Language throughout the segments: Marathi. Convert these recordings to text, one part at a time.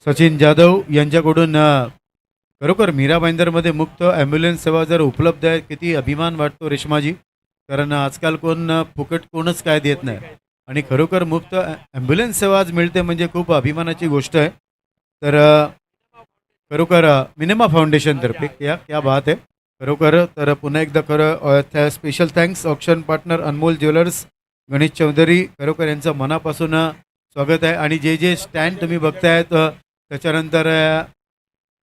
सचिन जाधव यांच्याकडून खरोखर मीरा भाईंदरमध्ये मुक्त ॲम्ब्युलन्स सेवा जर उपलब्ध आहे किती अभिमान वाटतो रेश्माजी. कारण आजकाल कोण फुकट कोणच काय देत नाही आणि खरोखर मुक्त ॲम्ब्युलन्स सेवा आज मिळते म्हणजे खूप अभिमानाची गोष्ट आहे. तर खरोखर मिनिमा फाउंडेशनतर्फे क्या बात आहे खरोखर. तर पुन्हा एकदा खरं स्पेशल थँक्स ऑक्शन पार्टनर अनमोल ज्वेलर्स गणेश चौधरी खरोखर यांचं मनापासून स्वागत आहे. आणि जे जे स्टँड तुम्ही बघतायत त्याच्यानंतर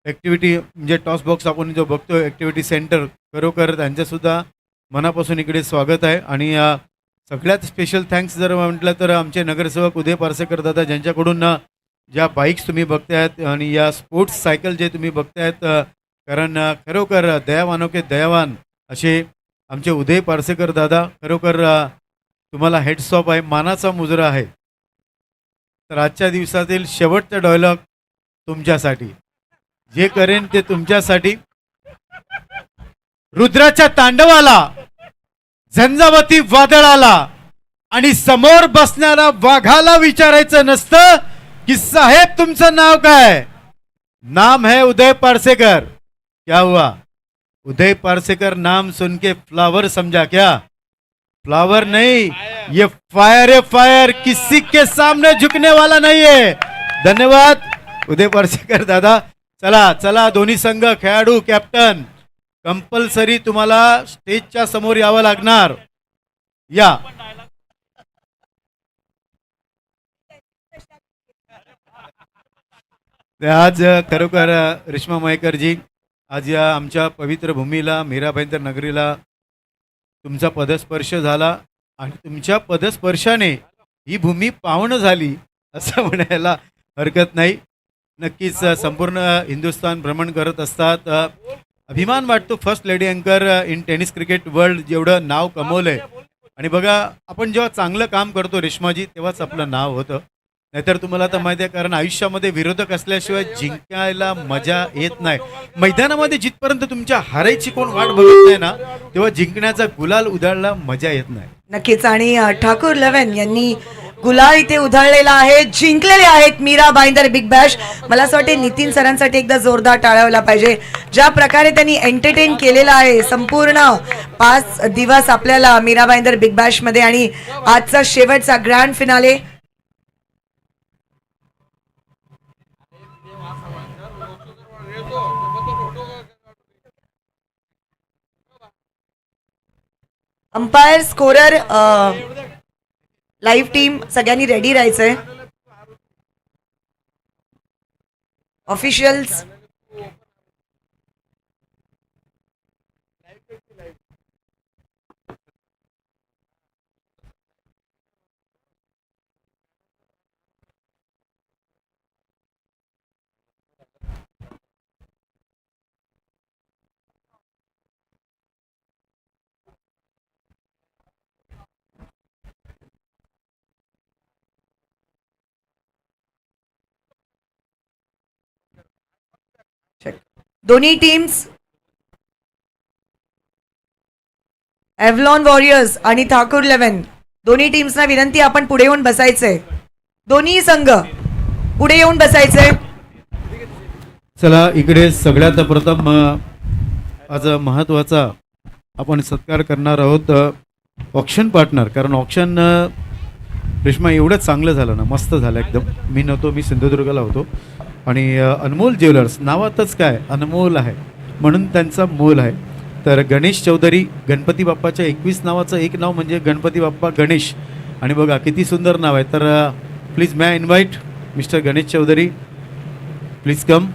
ॲक्टिव्हिटी म्हणजे टॉस बॉक्स आपण जो बघतो ॲक्टिव्हिटी सेंटर खरोखर त्यांचंसुद्धा मनापासून इकडे स्वागत आहे. आणि सगळ्यात स्पेशल थँक्स जर म्हटलं तर आमचे नगरसेवक उदय पारसेकर दादा ज्यांच्याकडून ज्या बाईक्स तुम्ही बघतायत आणि या स्पोर्ट्स सायकल जे तुम्ही बघतायत कारण खरोखर दयावानो के दयावान असे आमचे उदय पारसेकर दादा खरोखर तुम्हाला हेड्स ऑफ आहे, मानाचा मुजरा आहे. तर आजच्या दिवसातील शेवटचा डायलॉग तुमच्यासाठी, जे करेन ते तुमच्यासाठी. रुद्राच्या तांडवाला, झंझावती वादळाला आणि समोर बसणाऱ्या वाघाला विचारायचं नसतं कि साहेब तुमचं नाव काय. नाम है उदय पारसेकर. क्या हुआ? उदय पारसेकर नाम सुन के फ्लावर समझा क्या? फ्लावर नहीं, ये फायर है फायर, किसी के सामने झुकने वाला नहीं है. धन्यवाद उदय पारसेकर दादा. चला चला दोन्ही संघ खेळाडू कॅप्टन कंपल्सरी तुम्हाला स्टेजच्या समोर यावं लागणार. या आज खरोखर रेश्मा मयेकरजी आज या आमच्या पवित्र भूमीला मीरा भाईंदर नगरीला तुमचा पदस्पर्श झाला आणि तुमच्या पदस्पर्शाने ही भूमी पावन झाली असं म्हणायला हरकत नाही. नक्कीच संपूर्ण हिंदुस्थान भ्रमण करत असतात. अभिमान वाटतो फर्स्ट लेडी अँकर इन टेनिस क्रिकेट वर्ल्ड जेवढं नाव कमवलंय. आणि बघा आपण जेव्हा चांगलं काम करतो रेश्माजी तेव्हाच आपलं नाव होतं. नाहीतर तुम्हाला तर माहिती आहे कारण आयुष्यामध्ये विरोधक असल्याशिवाय जिंकायला मजा येत नाही. मैदानामध्ये जिथपर्यंत तुमच्या हारायची कोण वाट बघत नाही ना तेव्हा जिंकण्याचा गुलाल उधळला मजा येत नाही. नक्कीच. आणि ठाकूर 11 यांनी गुलाल इथे उधळलेला आहे, जिंकलेले आहेत मीरा भाईंदर बिग बॅश. मला असं वाटते नितीन सरांसाठी एकदा जोरदार टाळावला पाहिजे. ज्या प्रकारे त्यांनी एंटरटेन केलेलं आहे संपूर्ण 5 दिवस आपल्याला मीरा भाईंदर बिग बॅश मध्ये आणि आजचा शेवटचा grand finale. Umpire, scorer, live team सगळ्यांनी रेडी राहायचंय. ऑफिशियल्स दोन्ही टीम्स एव्हलॉन वॉरियर्स आणि ठाकूर 11 दोन्ही टीम्सना विनंती आपण पुढे येऊन बसायचंय. दोन्ही संघ पुढे येऊन बसायचंय. चला इकडे सगळ्यात प्रथम आज महत्त्वाचा आपण सत्कार करणार आहोत ऑक्शन पार्टनर. कारण ऑक्शन रेश्मा एवढंच चांगलं झालं ना, मस्त झालं एकदम. मी नव्हतो, मी सिंधुदुर्गला होतो. आणि अनमोल ज्वेलर्स नावातच काय अनमोल आहे म्हणून त्यांचा मोल आहे. तर गणेश चौधरी गणपती बाप्पाच्या 21 नावाचं एक नाव म्हणजे गणपती बाप्पा गणेश. आणि बघा किती सुंदर नाव आहे. तर please ma'am invite mister Ganesh Chaudhari, please come.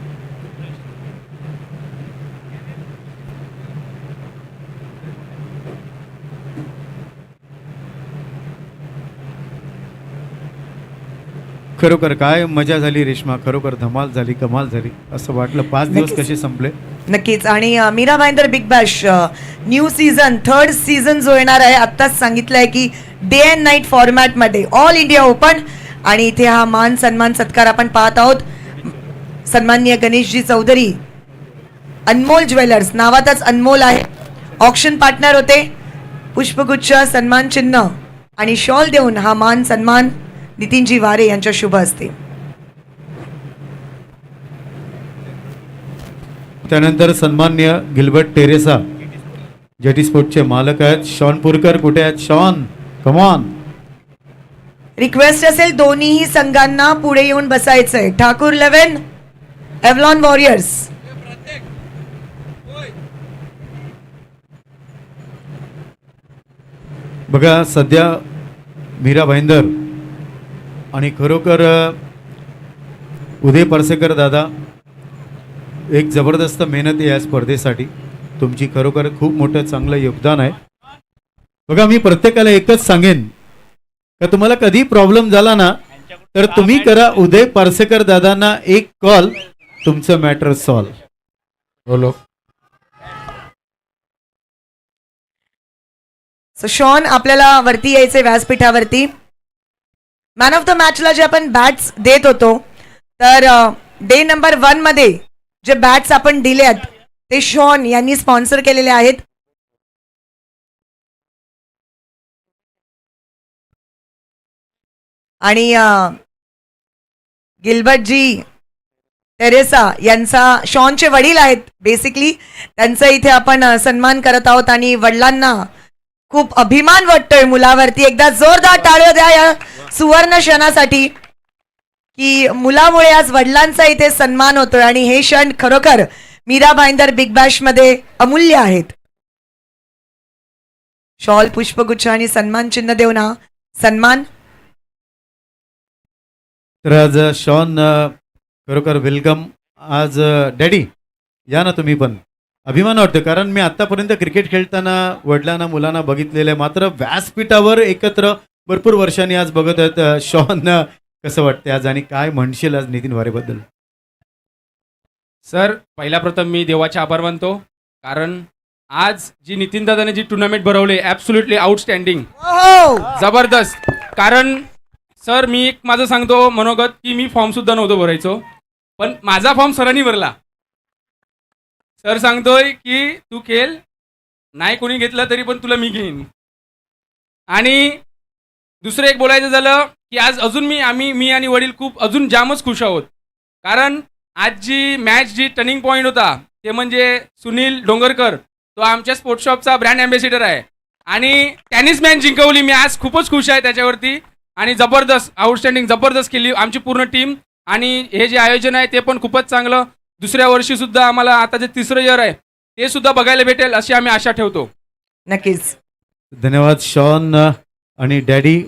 खरोखर काय मजा झाली रेश्मा, खरोखर धमाल झाली, कमाल झाली. असं वाटलं 5 दिवस कसे संपले. नक्कीच. आणि Mira Bhayandar big bash new season 3rd season जो येणार आहे आत्ताच सांगितलंय की डे अँड नाईट फॉर्मॅट मध्ये ऑल इंडिया ओपन. आणि इथे हा मान सन्मान सत्कार आपण पाहत आहोत. सन्माननीय गणेशजी चौधरी अनमोल ज्वेलर्स नावातच अनमोल आहे. ऑक्शन पार्टनर होते. पुष्पगुच्छ, सन्मान चिन्ह आणि शॉल देऊन हा मान सन्मान नितीनजी वारे यांच्या शुभ हस्ते. त्यानंतर सन्मान्य गिल्बर्ट टेरेसा जेटी स्पोर्टचे मालक आहेत शॉन पुरकर. कुठे आहेत शॉन? कमॉन. रिक्वेस्ट असेल दोन्हीही संघांना पुढे येऊन बसायचंय. ठाकूर 11, एव्हलॉन वॉरियर्स. बघा सध्या मीरा भाईंदर आणि खरोखर उदय परसेकर दादा एक जबरदस्त मेहनत आहे या स्पर्धेसाठी. तुमची खरोखर खूप मोठं चांगलं योगदान आहे. बघा मी प्रत्येकाला एकच सांगेन का तुम्हाला कधी प्रॉब्लेम झाला ना तर तुम्ही करा उदय परसेकर दादांना एक कॉल, तुमचं मॅटर सॉल्व. बोलो. सो शॉन आपल्याला वरती यायचे व्यासपीठावरती. मॅन ऑफ द मॅचला जे आपण बॅट्स देत होतो तर डे नंबर 1 मध्ये जे बॅट्स आपण दिलेत ते शॉन यांनी स्पॉन्सर केलेले आहेत. आणि गिल्बर्टजी टेरेसा यांचा शॉनचे वडील आहेत बेसिकली. त्यांचा इथे आपण सन्मान करत आहोत आणि वडिलांना खूप अभिमान वाटतोय मुलावरती. एकदा जोरदार टाळ्या द्या या सुवर्ण क्षणासाठी की मुलामुळे आज वडिलांचा इथे सन्मान होतोय आणि हे क्षण खरोखर मीरा भाईंदर बिग बॅश मध्ये अमूल्य आहेत. शॉल, पुष्पगुच्छ आणि सन्मान चिन्ह देऊ ना. सन्मान. तर आज शॉन खरोखर वेलकम. आज डॅडी या ना तुम्ही पण. अभिमान वाटतो कारण मी आतापर्यंत क्रिकेट खेळताना वडिलांना मुलांना बघितलेलं आहे, मात्र व्यासपीठावर एकत्र भरपूर वर्षांनी आज बघत आहेत. शॉन कसं वाटते आज आणि काय म्हणशील आज नितीन वारेबद्दल? सर पहिला प्रथम मी देवाचे आभार मानतो कारण आज जी नितीन दादाने जी टुर्नामेंट भरवली ॲब्सोल्युटली आउटस्टँडिंग, जबरदस्त. कारण सर मी एक माझं सांगतो मनोगत की मी फॉर्म सुद्धा नव्हतो भरायचो पण माझा फॉर्म सरांनी भरला. सर सांगतोय की तू खेळ, नाही कोणी घेतलं तरी पण तुला मी घेईन. आणि दुसरं एक बोलायचं झालं की आज अजून मी आणि वडील खूप अजून जामच खुश आहोत कारण आज जी मॅच जी टर्निंग पॉईंट होता ते म्हणजे सुनील डोंगरकर, तो आमच्या स्पोर्ट्स शॉपचा ब्रँड अँबॅसिडर आहे आणि त्यांनीच मॅच जिंकवली. मी आज खूपच खुश आहे त्याच्यावरती आणि जबरदस्त आउटस्टँडिंग जबरदस्त केली आमची पूर्ण टीम. आणि हे जे आयोजन आहे ते पण खूपच चांगलं. दुसऱ्या वर्षी सुद्धा आम्हाला आता जे 3रं इयर आहे ते सुद्धा बघायला भेटेल अशी आम्ही आशा ठेवतो. नक्कीच. धन्यवाद शॉन. आणि डॅडी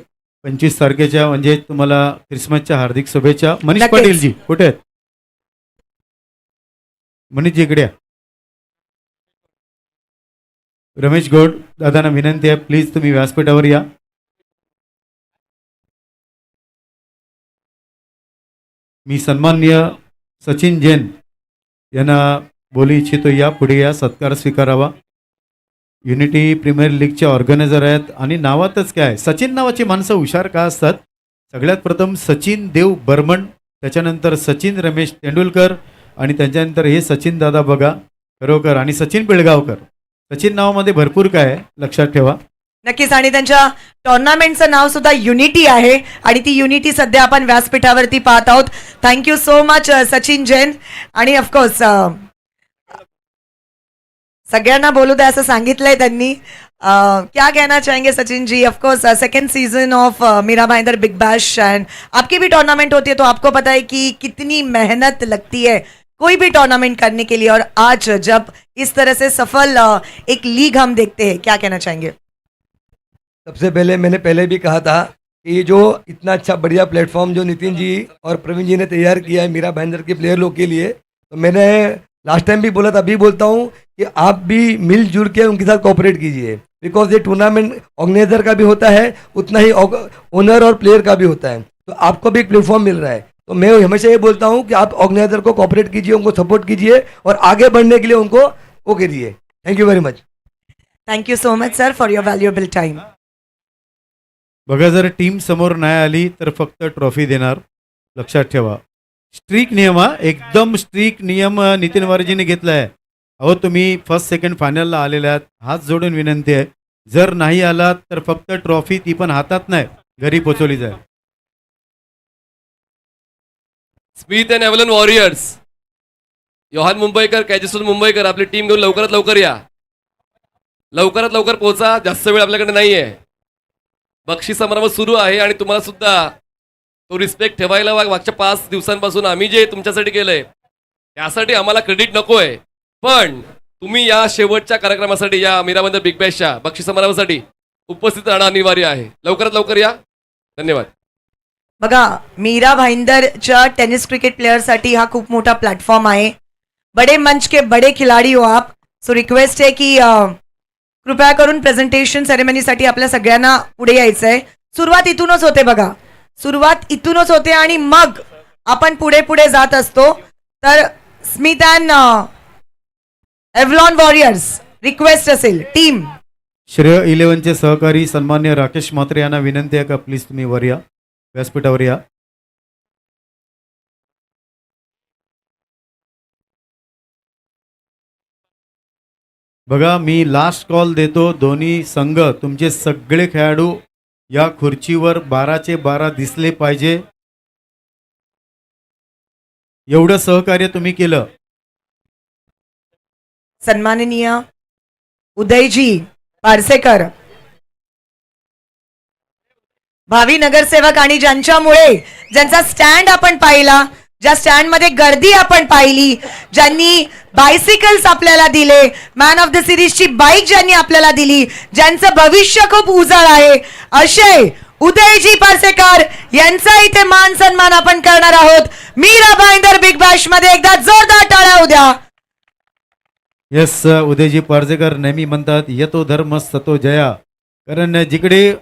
25 तारखेच्या म्हणजे तुम्हाला क्रिसमसच्या हार्दिक शुभेच्छा. मनीष नक्कीच. पाटीलजी कुठे आहेत? मनीषजी इकडे या. रमेश गौड दादांना विनंती आहे प्लीज तुम्ही व्यासपीठावर या. मी सन्माननीय सचिन जैन यांना बोलू इच्छितो. या पुढे या, सत्कार स्वीकारावा. युनिटी प्रीमियर लीगचे ऑर्गनायझर आहेत आणि नावातच काय सचिन नावाची माणसं हुशार का असतात. सगळ्यात प्रथम सचिन देव बर्मन, त्याच्यानंतर सचिन रमेश तेंडुलकर आणि त्याच्यानंतर हे सचिन दादा बघा खरोखर आणि सचिन पिळगावकर. सचिन नावामध्ये भरपूर काय आहे लक्षात ठेवा. नक्कीच. आणि त्यांच्या टुर्नामेंटचं नाव सुद्धा युनिटी आहे आणि ती युनिटी सध्या आपण व्यासपीठावरती पाहत आहोत. Thank you so much Sachin Jain. आणि ऑफकोर्स सगळ्यांना बोलू द्या असं सांगितलंय त्यांनी. क्या कहना चाहेंगे Sachin ji? Of course second season of Mira Bhayandar big bash and आपकी भी टूर्नामेंट होती है तो आपको पता है कि कितनी मेहनत लगती है कोई भी टूर्नामेंट करने के लिए और आज जब इस तरह से सफल एक लीग हम देखते हैं, क्या कहना चाहेंगे? सबसे पहले मैंने पहले भी कहा था कि जो इतना अच्छा बढ़िया प्लेटफॉर्म जो नितिन जी और प्रवीण जी ने तैयार किया है मीरा भाईंदर के प्लेयर लोग के लिए, तो मैंने लास्ट टाइम भी बोला था, अभी बोलता हूँ कि आप भी मिलजुल के उनके साथ कोऑपरेट कीजिए बिकॉज ये टूर्नामेंट ऑर्गेनाइजर का भी होता है उतना ही ओनर और प्लेयर का भी होता है. तो आपको भी एक प्लेटफॉर्म मिल रहा है. तो मैं हमेशा ये बोलता हूँ कि आप ऑर्गेनाइजर को कोऑपरेट कीजिए, उनको सपोर्ट कीजिए और आगे बढ़ने के लिए उनको वो कीजिए. Thank you very much. Thank you so much sir for your valuable time. बघा जर टीम समोर नाही आली तर फक्त ट्रॉफी देणार, लक्षात ठेवा. स्ट्रिक नियम हा, एकदम स्ट्रिक नियम नितीन वारेजीने घेतला आहे. अहो तुम्ही फर्स्ट सेकंड फायनलला आलेले आहात, हात जोडून विनंती आहे जर नाही आलात तर फक्त ट्रॉफी ती पण हातात नाही घरी पोचवली जाईल. स्मिथ अँड एव्हलन वॉरियर्स योहान मुंबईकर, कॅजिसन मुंबईकर आपली टीम घेऊन लवकरात लवकर या. लवकरात लवकर पोहोचा, जास्त वेळ आपल्याकडे नाहीये. बक्षीस समारंभ सुरू आहे आणि तुम्हाला सुद्धा तो रिस्पेक्ट ठेवायला मागच्या 5 दिवसांपासून आम्ही जे तुमच्यासाठी केलंय त्यासाठी आम्हाला क्रेडिट नकोय, पण तुम्ही या शेवटच्या कार्यक्रमासाठी, या मीरा भाईंदर बिग बॅशच्या बक्षीस समारंभासाठी उपस्थित राहणं अनिवार्य आहे. लवकरात लवकर या. धन्यवाद. बघा, मीरा भाईंदरच्या टेनिस क्रिकेट प्लेयरसाठी हा खूप मोठा प्लॅटफॉर्म आहे. बडे मंच के बडे खिलाडी हो आप. सो रिक्वेस्ट आहे की कृपया करून प्रेझेंटेशन सेरेमनीसाठी आपल्या सगळ्यांना पुढे यायचं आहे. सुरुवात इथूनच होते बघा, सुरुवात इथूनच होते आणि मग आपण पुढे पुढे जात असतो. तर स्मिथ अँड एव्हलॉन वॉरियर्स रिक्वेस्ट असेल टीम. श्रेय 11चे सहकारी सन्मान्य राकेश म्हात्रे यांना विनंती आहे का प्लीज तुम्ही वर या, व्यासपीठावर या. बघा, मी लास्ट कॉल देतो. दोन्ही संघ, तुमचे सगळे खेळाडू या खुर्चीवर 12चे 12 दिसले पाहिजे. एवढं सहकार्य तुम्ही केलं. सन्माननीय उदयजी पारसेकर, भावी नगरसेवक, आणि ज्यांचा स्टँड आपण पाहिला, ज्या स्टँड मध्ये गर्दी आपण पाहिली, ज्यांनी बायसिकल्स आपल्याला दिले, मॅन ऑफ द सिरीजची बाईक ज्यांनी आपल्याला दिली, ज्यांचं भविष्य खूप उजळ आहे, असे उदयजी पारसेकर यांचा इथे मान सन्मान आपण करणार आहोत. मीरा भाईंदर बिग बॅश मध्ये एकदा जोरदार टाळ्या उद्या. येस, उदयजी पारसेकर नेहमी म्हणतात येतो धर्म सतो जया. कारण जिकडे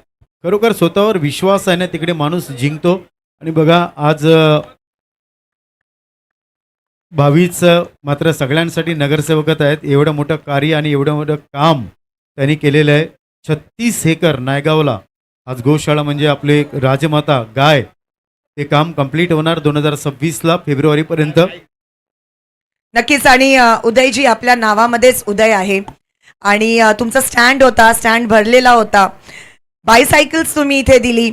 खरोखर स्वतःवर विश्वास आहे ना, तिकडे माणूस जिंकतो. आणि बघा, आज भावीच मात्र सगळ्यांसाठी नगरसेवकच आहेत. एवढं मोठं कार्य आणि एवढं मोठं काम त्यांनी केलेलं आहे. 36 एकर नायगावला आज गोशाळा म्हणजे आपले राजमाता गाय, ते काम कंप्लीट होणार 2026ला फेब्रुवारीपर्यंत. नक्कीच. आणि उदयजी, आपल्या नावामध्येच उदय आहे. आणि तुमचा स्टँड होता, स्टँड भरलेला होता. बायसायकल्स तुम्ही इथे दिली,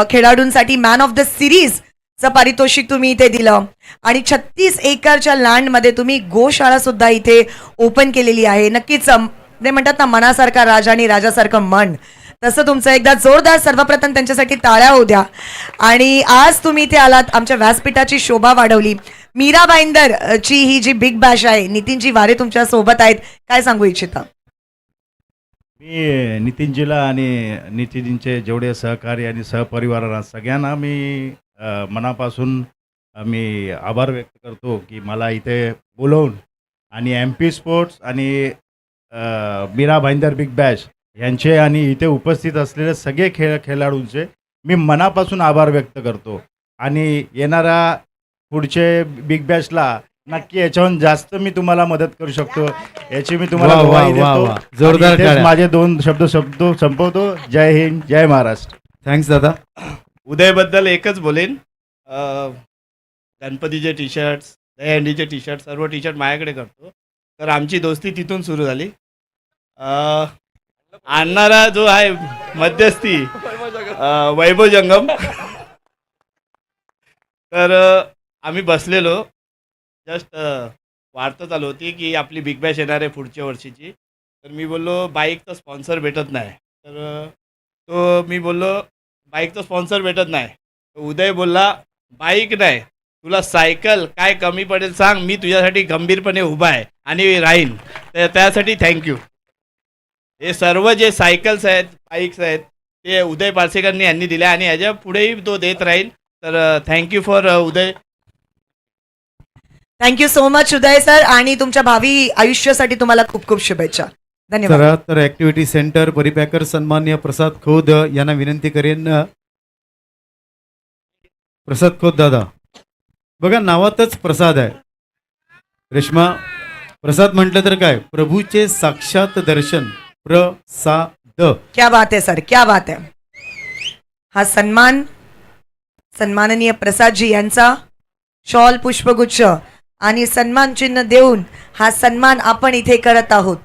खेळाडूंसाठी मॅन ऑफ द सिरीजचं पारितोषिक तुम्ही इथे दिलं, आणि 36 एकरच्या लँडमध्ये तुम्ही गोशाळा सुद्धा इथे ओपन केलेली आहे. नक्कीच ते म्हणतात ना, मनासारखा राजा आणि राजासारखं मन, तसं तुमचं एकदा जोरदार सर्वप्रथम त्यांच्यासाठी टाळ्या होऊ द्या. आणि आज तुम्ही इथे आलात, आमच्या व्यासपीठाची शोभा वाढवली. मीरा भाईंदरची ही जी बिग बॅश आहे, नितीनजी वारे तुमच्या सोबत आहेत, काय सांगू इच्छिता? मी नितीनजीला आणि नितीनजींचे जेवढे सहकारी आणि सहपरिवारांना सगळ्यांना मी मनापासून मी आभार व्यक्त करतो की मला इथे बोलवून आणि MP स्पोर्ट्स आणि मीरा भाईंदर बिग बॅश यांचे आणि इथे उपस्थित असलेले सगळे खेळाडूंचे मी मनापासून आभार व्यक्त करतो. आणि येणाऱ्या पुढचे बिग बॅशला नक्की याच्याहून जास्त मी तुम्हाला मदत करू शकतो याची मी तुम्हाला ग्वाही देतो. जोरदार आणि इथेच टाळ्या. माझे 2 शब्द संपवतो. जय हिंद, जय महाराष्ट्र. थँक्स दादा. उदयबद्दल एकच बोलेन, गणपतीचे टी शर्ट्स, दहीहंडीचे टी शर्ट, सर्व टी शर्ट माझ्याकडे करतो. तर आमची दोस्ती तिथून सुरू झाली. आणणारा जो आहे मध्यस्थी वैभव जंगम, तर आम्ही बसलेलो, जस्ट वार्ता चालू होती की आपली बिग बॅश येणार आहे पुढच्या वर्षीची. तर मी बोललो बाईकचा स्पॉन्सर भेटत नाही. तर मी बोललो बाईकचा स्पॉन्सर भेटत नाही. उदय बोलला बाईक नाही, तुला सायकल काय कमी पडेल सांग, मी तुझ्यासाठी गंभीरपणे उभा आहे आणि राहीन. तर त्यासाठी थँक्यू. हे सर्व जे सायकल्स आहेत, बाईक्स आहेत, ते उदय पारसेकरांनी यांनी दिल्या आणि याच्या पुढेही तो देत राहील. तर thank you for Uday. Thank you so much Uday sir, आणि तुमच्या भावी आयुष्यासाठी तुम्हाला खूप खूप शुभेच्छा. धन्यवाद. चला, तर ऍक्टिव्हिटी सेंटर परिपॅकर सन्मान्य प्रसाद खोत यांना विनंती करेन. प्रसाद खोत दादा, बघा नावातच प्रसाद आहे. रेश्मा, प्रसाद म्हटलं तर काय, प्रभूचे साक्षात दर्शन, प्रसाद. क्या बात है सर, क्या बात है. हा सन्मान सन्माननीय प्रसादजी यांचा शॉल, पुष्पगुच्छ आणि सन्मान चिन्ह देऊन हा सन्मान आपण इथे करत आहोत.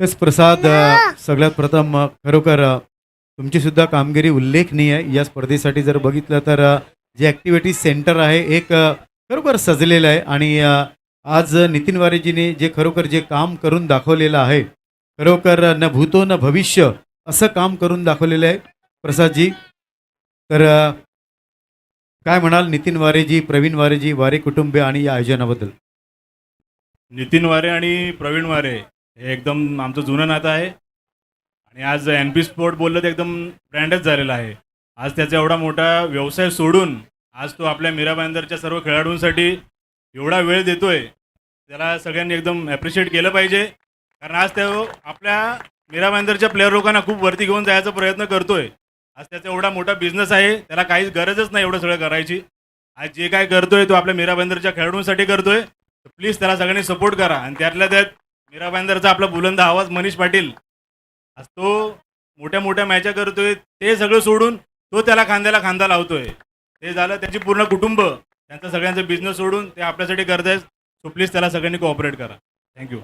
तेच प्रसाद, सगळ्यात प्रथम खरोखर तुमची सुद्धा कामगिरी उल्लेखनीय आहे. या स्पर्धेसाठी जर बघितलं तर जे ॲक्टिव्हिटी सेंटर आहे एक खरोखर सजलेलं आहे आणि आज नितीन वारेजीने जे खरोखर जे काम करून दाखवलेलं आहे, खरोखर न भूतो न भविष्य असं काम करून दाखवलेलं आहे प्रसादजी. तर काय म्हणाल नितीन वारेजी, प्रवीण वारेजी, वारे कुटुंबीय आणि या आयोजनाबद्दल? नितीन वारे आणि प्रवीण वारे हे एकदम आमचं जुनं नातं आहे आणि आज एन पी स्पोर्ट बोललं तर एकदम ब्रँडच झालेला आहे. आज त्याचा एवढा मोठा व्यवसाय सोडून आज तो आपल्या मीरा भाईंदरच्या सर्व खेळाडूंसाठी एवढा वेळ देतोय, त्याला सगळ्यांनी एकदम ॲप्रिशिएट केलं पाहिजे. कारण आज तो आपल्या मीरा भाईंदरच्या प्लेअर लोकांना खूप वरती घेऊन जायचा प्रयत्न करतोय. आज त्याचा एवढा मोठा बिझनेस आहे, त्याला काहीच गरजच नाही एवढं सगळं करायची. आज जे काय करतोय तो आपल्या मीरा भाईंदरच्या खेळाडूंसाठी करतोय. तर प्लीज त्याला सगळ्यांनी सपोर्ट करा. आणि त्यातल्या त्यात मीरा भाईंदरचा आपला बुलंद आवाज मनीष पाटील, आज तो मोठ्या मोठ्या मॅचा करतोय, ते सगळं सोडून तो त्याला खांद्याला खांदा लावतोय. ते झालं त्याची पूर्ण कुटुंब, त्यांचा सगळ्यांचा बिझनेस सोडून ते आपल्यासाठी करतायत. सो प्लीज त्याला सगळ्यांनी कोऑपरेट करा. थँक्यू.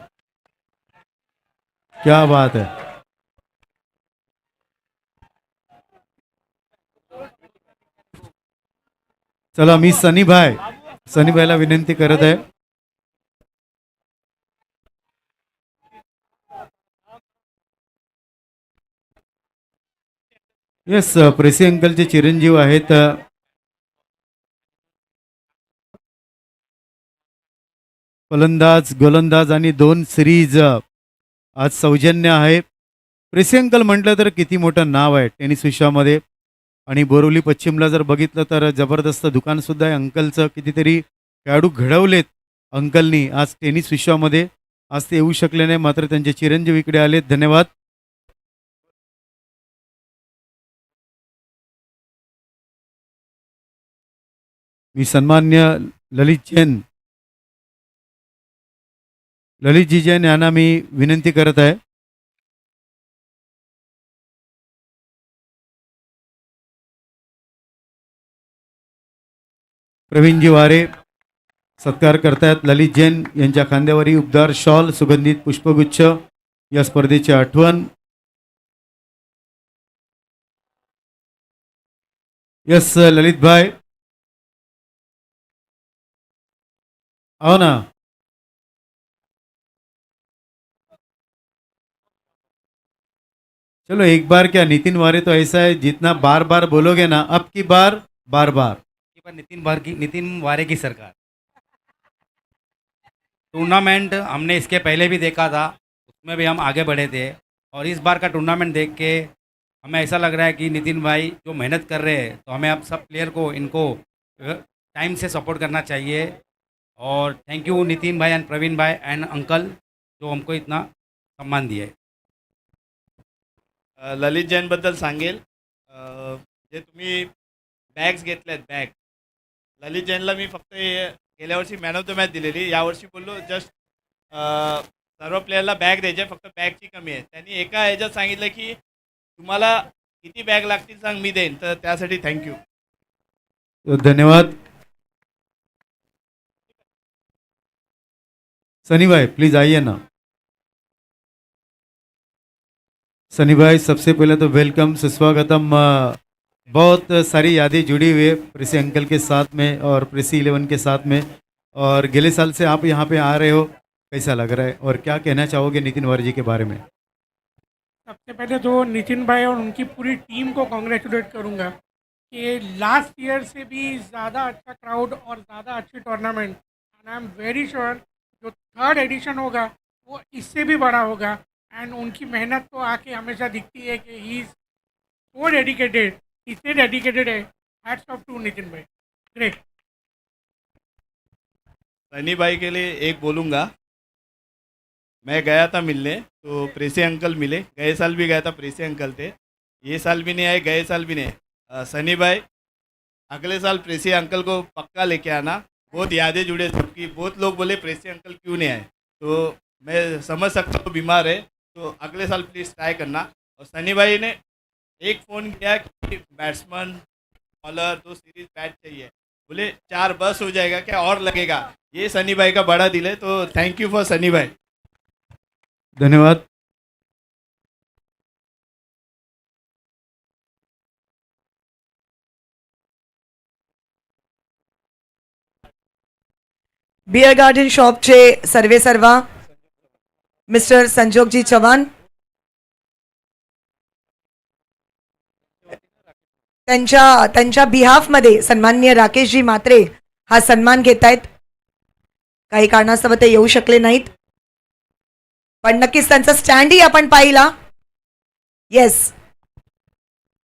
क्या बात आहे. चला, मी सनीभाईला विनंती करत आहे. येस, प्रेसी अंकलचे चिरंजीव आहेत. फलंदाज, गोलंदाज आणि 2 सिरीज आज सौजन्य आहे. प्रेसी अंकल म्हटलं तर किती मोठं नाव आहे टेनिस विश्वामध्ये. आणि बोरिवली पश्चिमला जर बघितलं तर जबरदस्त दुकानसुद्धा आहे अंकलचं. कितीतरी खेळाडू घडवलेत अंकलनी आज टेनिस विश्वामध्ये. आज ते येऊ शकले नाही, मात्र त्यांचे चिरंजीव इकडे आलेत. धन्यवाद. मी सन्मान्य ललितजी जैन यांना मी विनंती करत आहे. प्रवीणजी वारे सत्कार करतायत. ललित जैन यांच्या खांद्यावरील उबदार शॉल, सुगंधित पुष्पगुच्छ या स्पर्धेची आठवण. यस ललित भाई, आओ ना. चलो एक बार क्या, नितिन वारे तो ऐसा है जितना बार बार बोलोगे ना, अब की बार बार बार. पर नितिन वारे की सरकार। टूर्नामेंट हमने इसके पहले भी देखा था, उसमें भी हम आगे बढ़े थे, और इस बार का टूर्नामेंट देख के हमें ऐसा लग रहा है कि नितिन भाई जो मेहनत कर रहे हैं, तो हमें अब सब प्लेयर को इनको टाइम से सपोर्ट करना चाहिए. और थैंक यू नितिन भाई एंड प्रवीण भाई एंड अंकल जो हमको इतना सम्मान दिए. ललित जैनबद्दल सांगेल. जे तुम्ही बॅग्स घेतल्यात, बॅग ललित जैनला मी फक्त गेल्या वर्षी मॅन ऑफ द मॅच दिलेली. यावर्षी बोललो जस्ट सर्व प्लेयरला बॅग द्यायचे, फक्त बॅगची कमी आहे. त्यांनी एका ह्याच्यात सांगितलं की तुम्हाला किती बॅग लागतील सांग, मी देईन. तर त्यासाठी थँक्यू. धन्यवाद. सनी भाई प्लीज आइए ना. सनी भाई सबसे पहले तो वेलकम, सुस्वागतम. बहुत सारी यादें जुड़ी हुई है प्रेसी अंकल के साथ में और प्रेसी 11 के साथ में, और अगले साल से आप यहाँ पे आ रहे हो, कैसा लग रहा है और क्या कहना चाहोगे नितिन वारे जी के बारे में? सबसे पहले तो नितिन भाई और उनकी पूरी टीम को कॉन्ग्रेचुलेट करूंगा कि लास्ट ईयर से भी ज़्यादा अच्छा क्राउड और ज़्यादा अच्छी tournament, and I am very sure जो थर्ड एडिशन होगा वो इससे भी बड़ा होगा. एंड उनकी मेहनत तो आके हमेशा दिखती है कि ही इज़ सो डेडिकेटेड, इतने डेडिकेटेड है. हैट्स ऑफ टू नितिन भाई, ग्रेट. सनी भाई के लिए एक बोलूँगा. मैं गया था मिलने, तो प्रेसी अंकल मिले. गए साल भी गया था, प्रेसी अंकल थे. ये साल भी नहीं आए, गए साल भी नहीं. सनी भाई अगले साल प्रेसी अंकल को पक्का लेके आना. बहुत यादें जुड़े सबकी. बहुत लोग बोले प्रेसी अंकल क्यों नहीं आए, तो मैं समझ सकता हूँ बीमार है, तो अगले साल प्लीज़ ट्राई करना. और सनी भाई ने एक फ़ोन किया कि बैट्समैन बॉलर 2 सीरीज बैट चाहिए. बोले 4 बस हो जाएगा क्या और लगेगा. ये सनी भाई का बड़ा दिल है, तो थैंक यू फॉर सनी भाई. धन्यवाद. बियर गार्डन शॉपचे सर्वे सर्वा मिस्टर संजोगजी चव्हाण, त्यांच्या बिहाफमध्ये सन्माननीय राकेशजी मात्रे हा सन्मान घेत आहेत. काही कारणास्तव ते येऊ शकले नाहीत, पण नक्कीच त्यांचा स्टँडही आपण पाहिला. येस,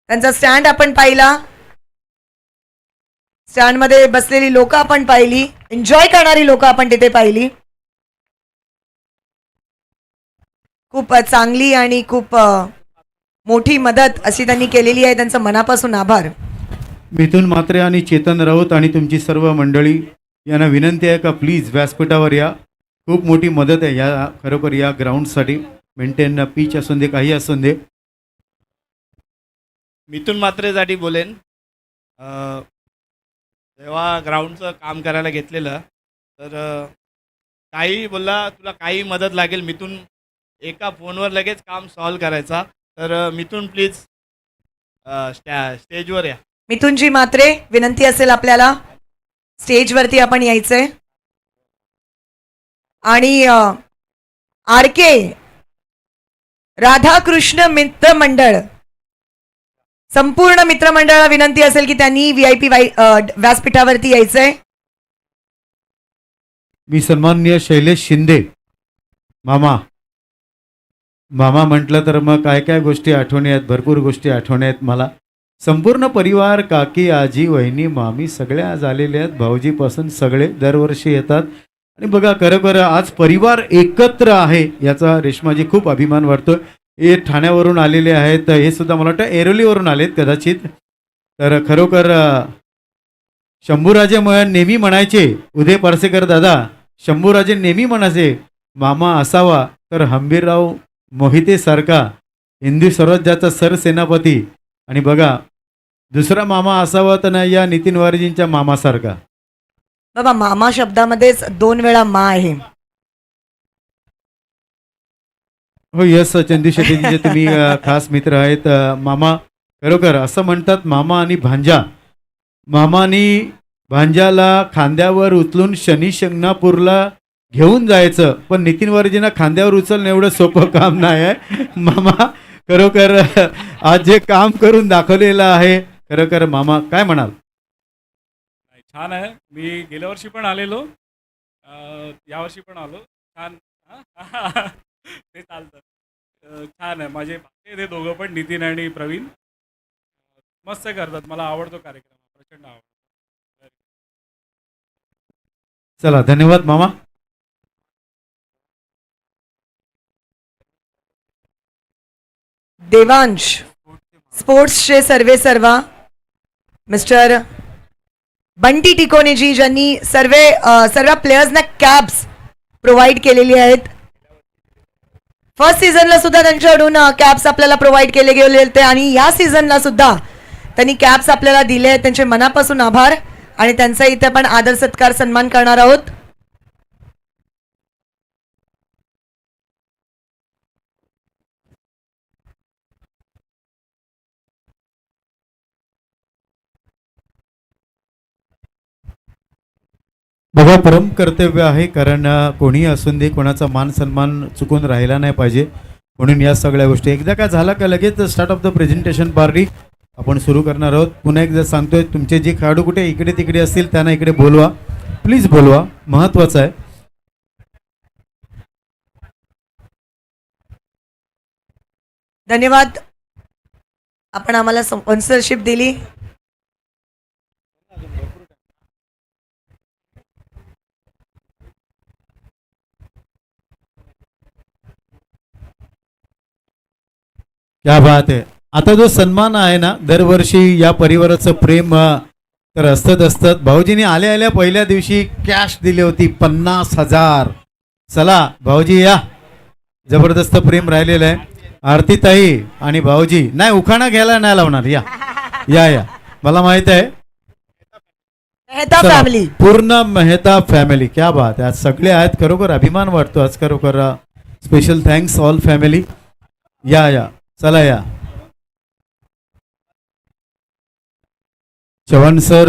त्यांचा स्टँड आपण पाहिला. स्टँडमध्ये बसलेली लोक आपण पाहिली, एन्जॉय करणारी लोक आपण तिथे पाहिली. खूप चांगली आणि खूप मोठी मदत अशी त्यांनी केलेली आहे. त्यांचं मनापासून आभार. मिथुन म्हात्रे आणि चेतन राऊत आणि तुमची सर्व मंडळी यांना विनंती आहे का प्लीज व्यासपीठावर या. खूप मोठी मदत आहे या खरोखर या ग्राउंडसाठी. मेंटेन पिच असून दे, काही असून दे. मिथुन म्हात्रेसाठी बोलेन. जेव्हा ग्राउंडचं काम करायला घेतलेलं तर काही बोलला तुला काही मदत लागेल, मिथुन एका फोनवर लगेच काम सॉल्व करायचा. तर मिथुन प्लीज स्टेजवर या. मिथुनजी मात्रे, विनंती असेल आपल्याला स्टेजवरती आपण यायचंय. आणि आर के राधाकृष्ण मित्रमंडळ, संपूर्ण मित्रमंडळाला विनंती असेल की त्यांनी VIP व्यासपीठावरती यायचंय. मी सन्माननीय शैलेश शिंदे मामा म्हटलं तर मग काय काय गोष्टी आठवणी आहेत, भरपूर गोष्टी आठवणी आहेत मला. संपूर्ण परिवार, काकी, आजी, वहिनी, मामी सगळ्या आज आलेल्या आहेत. भाऊजीपासून सगळे दरवर्षी येतात. आणि बघा खरोखर आज परिवार एकत्र आहे याचा रेश्माजी खूप अभिमान वाटतो. हे ठाण्यावरून आलेले आहेत, हे सुद्धा मला वाटतं एरोलीवरून आलेत कदाचित. तर खरोखर शंभूराजे नेहमी म्हणायचे, उदय पारसेकर दादा शंभूराजे नेहमी म्हणायचे मामा असावा तर हंबीरराव मोहिते सारखा हिंदू स्वराज्याचा सरसेनापती. आणि बघा दुसरा मामा असावा तर नाही या नितीन वारेजींच्या मामासारखा. बाबा मामा शब्दामध्येच 2 वेळा मा आहे. हो यस, चंदू शेट्टीजींचे तुम्ही खास मित्र आहेत. मामा खरोखर असं म्हणतात मामा आणि भांजा, मामानी भांजाला खांद्यावर उचलून शनी शिंगणापूरला घेऊन जायचं, पण नितीन वारेजींना खांद्यावर उचलणं एवढं सोपं काम नाही आहे. मामा खरोखर आज जे काम करून दाखवलेलं आहे, खरोखर मामा काय म्हणाल? छान आहे. मी गेल्या वर्षी पण आलेलो, यावर्षी पण आलो. छान ते चालतं. छान आहे. माझे भाचे ते दोघं पण, नितीन आणि प्रवीण मस्त करतात. मला आवडतो कार्यक्रम, प्रचंड आवडतो. चला धन्यवाद मामा. देवांश स्पोर्ट्सचे सर्वे सर्वा मिस्टर बंटी टिकोनेजी, ज्यांनी सर्व प्लेयर्सना कॅप्स प्रोव्हाइड केलेली आहेत. फर्स्ट सीझनला सुद्धा त्यांच्याकडून कॅप्स आपल्याला प्रोव्हाइड केले गेले होते आणि या सीझनला सुद्धा त्यांनी कॅप्स आपल्याला दिले आहेत. त्यांचे मनापासून आभार. आणि त्यांचा इथे आपण आदर सत्कार सन्मान करणार आहोत. बघा परम कर्तव्य आहे, कारण कोणी असून दे कोणाचा मान सन्मान चुकून राहिला नाही पाहिजे. म्हणून या सगळ्या गोष्टी एकदा काय झाला का लगेच start of the presentation party आपण सुरू करणार आहोत. पुन्हा एकदा सांगतोय, तुमचे जे खेळाडू कुठे इकडे तिकडे असतील त्यांना इकडे बोलवा, प्लीज बोलवा, महत्वाचं आहे. धन्यवाद, आपण आम्हाला स्पॉन्सरशिप दिली. क्या बात आहे. आता जो सन्मान आहे ना, दरवर्षी या परिवाराचं प्रेम तर असतात. भाऊजींनी आल्या आल्या पहिल्या दिवशी कॅश दिली होती 50,000. चला भाऊजी या, जबरदस्त प्रेम राहिलेलं आहे. आरती ताई आणि भाऊजी, नाही उखाणा घ्यायला नाही लावणार, या या या. मला माहित आहे मेहता चला, फॅमिली, पूर्ण मेहता फॅमिली. क्या बात आहे. आज सगळे आहेत, खरोखर अभिमान वाटतो आज. खरोखर स्पेशल थँक्स ऑल फॅमिली. या या, चला या. चव्हाण सर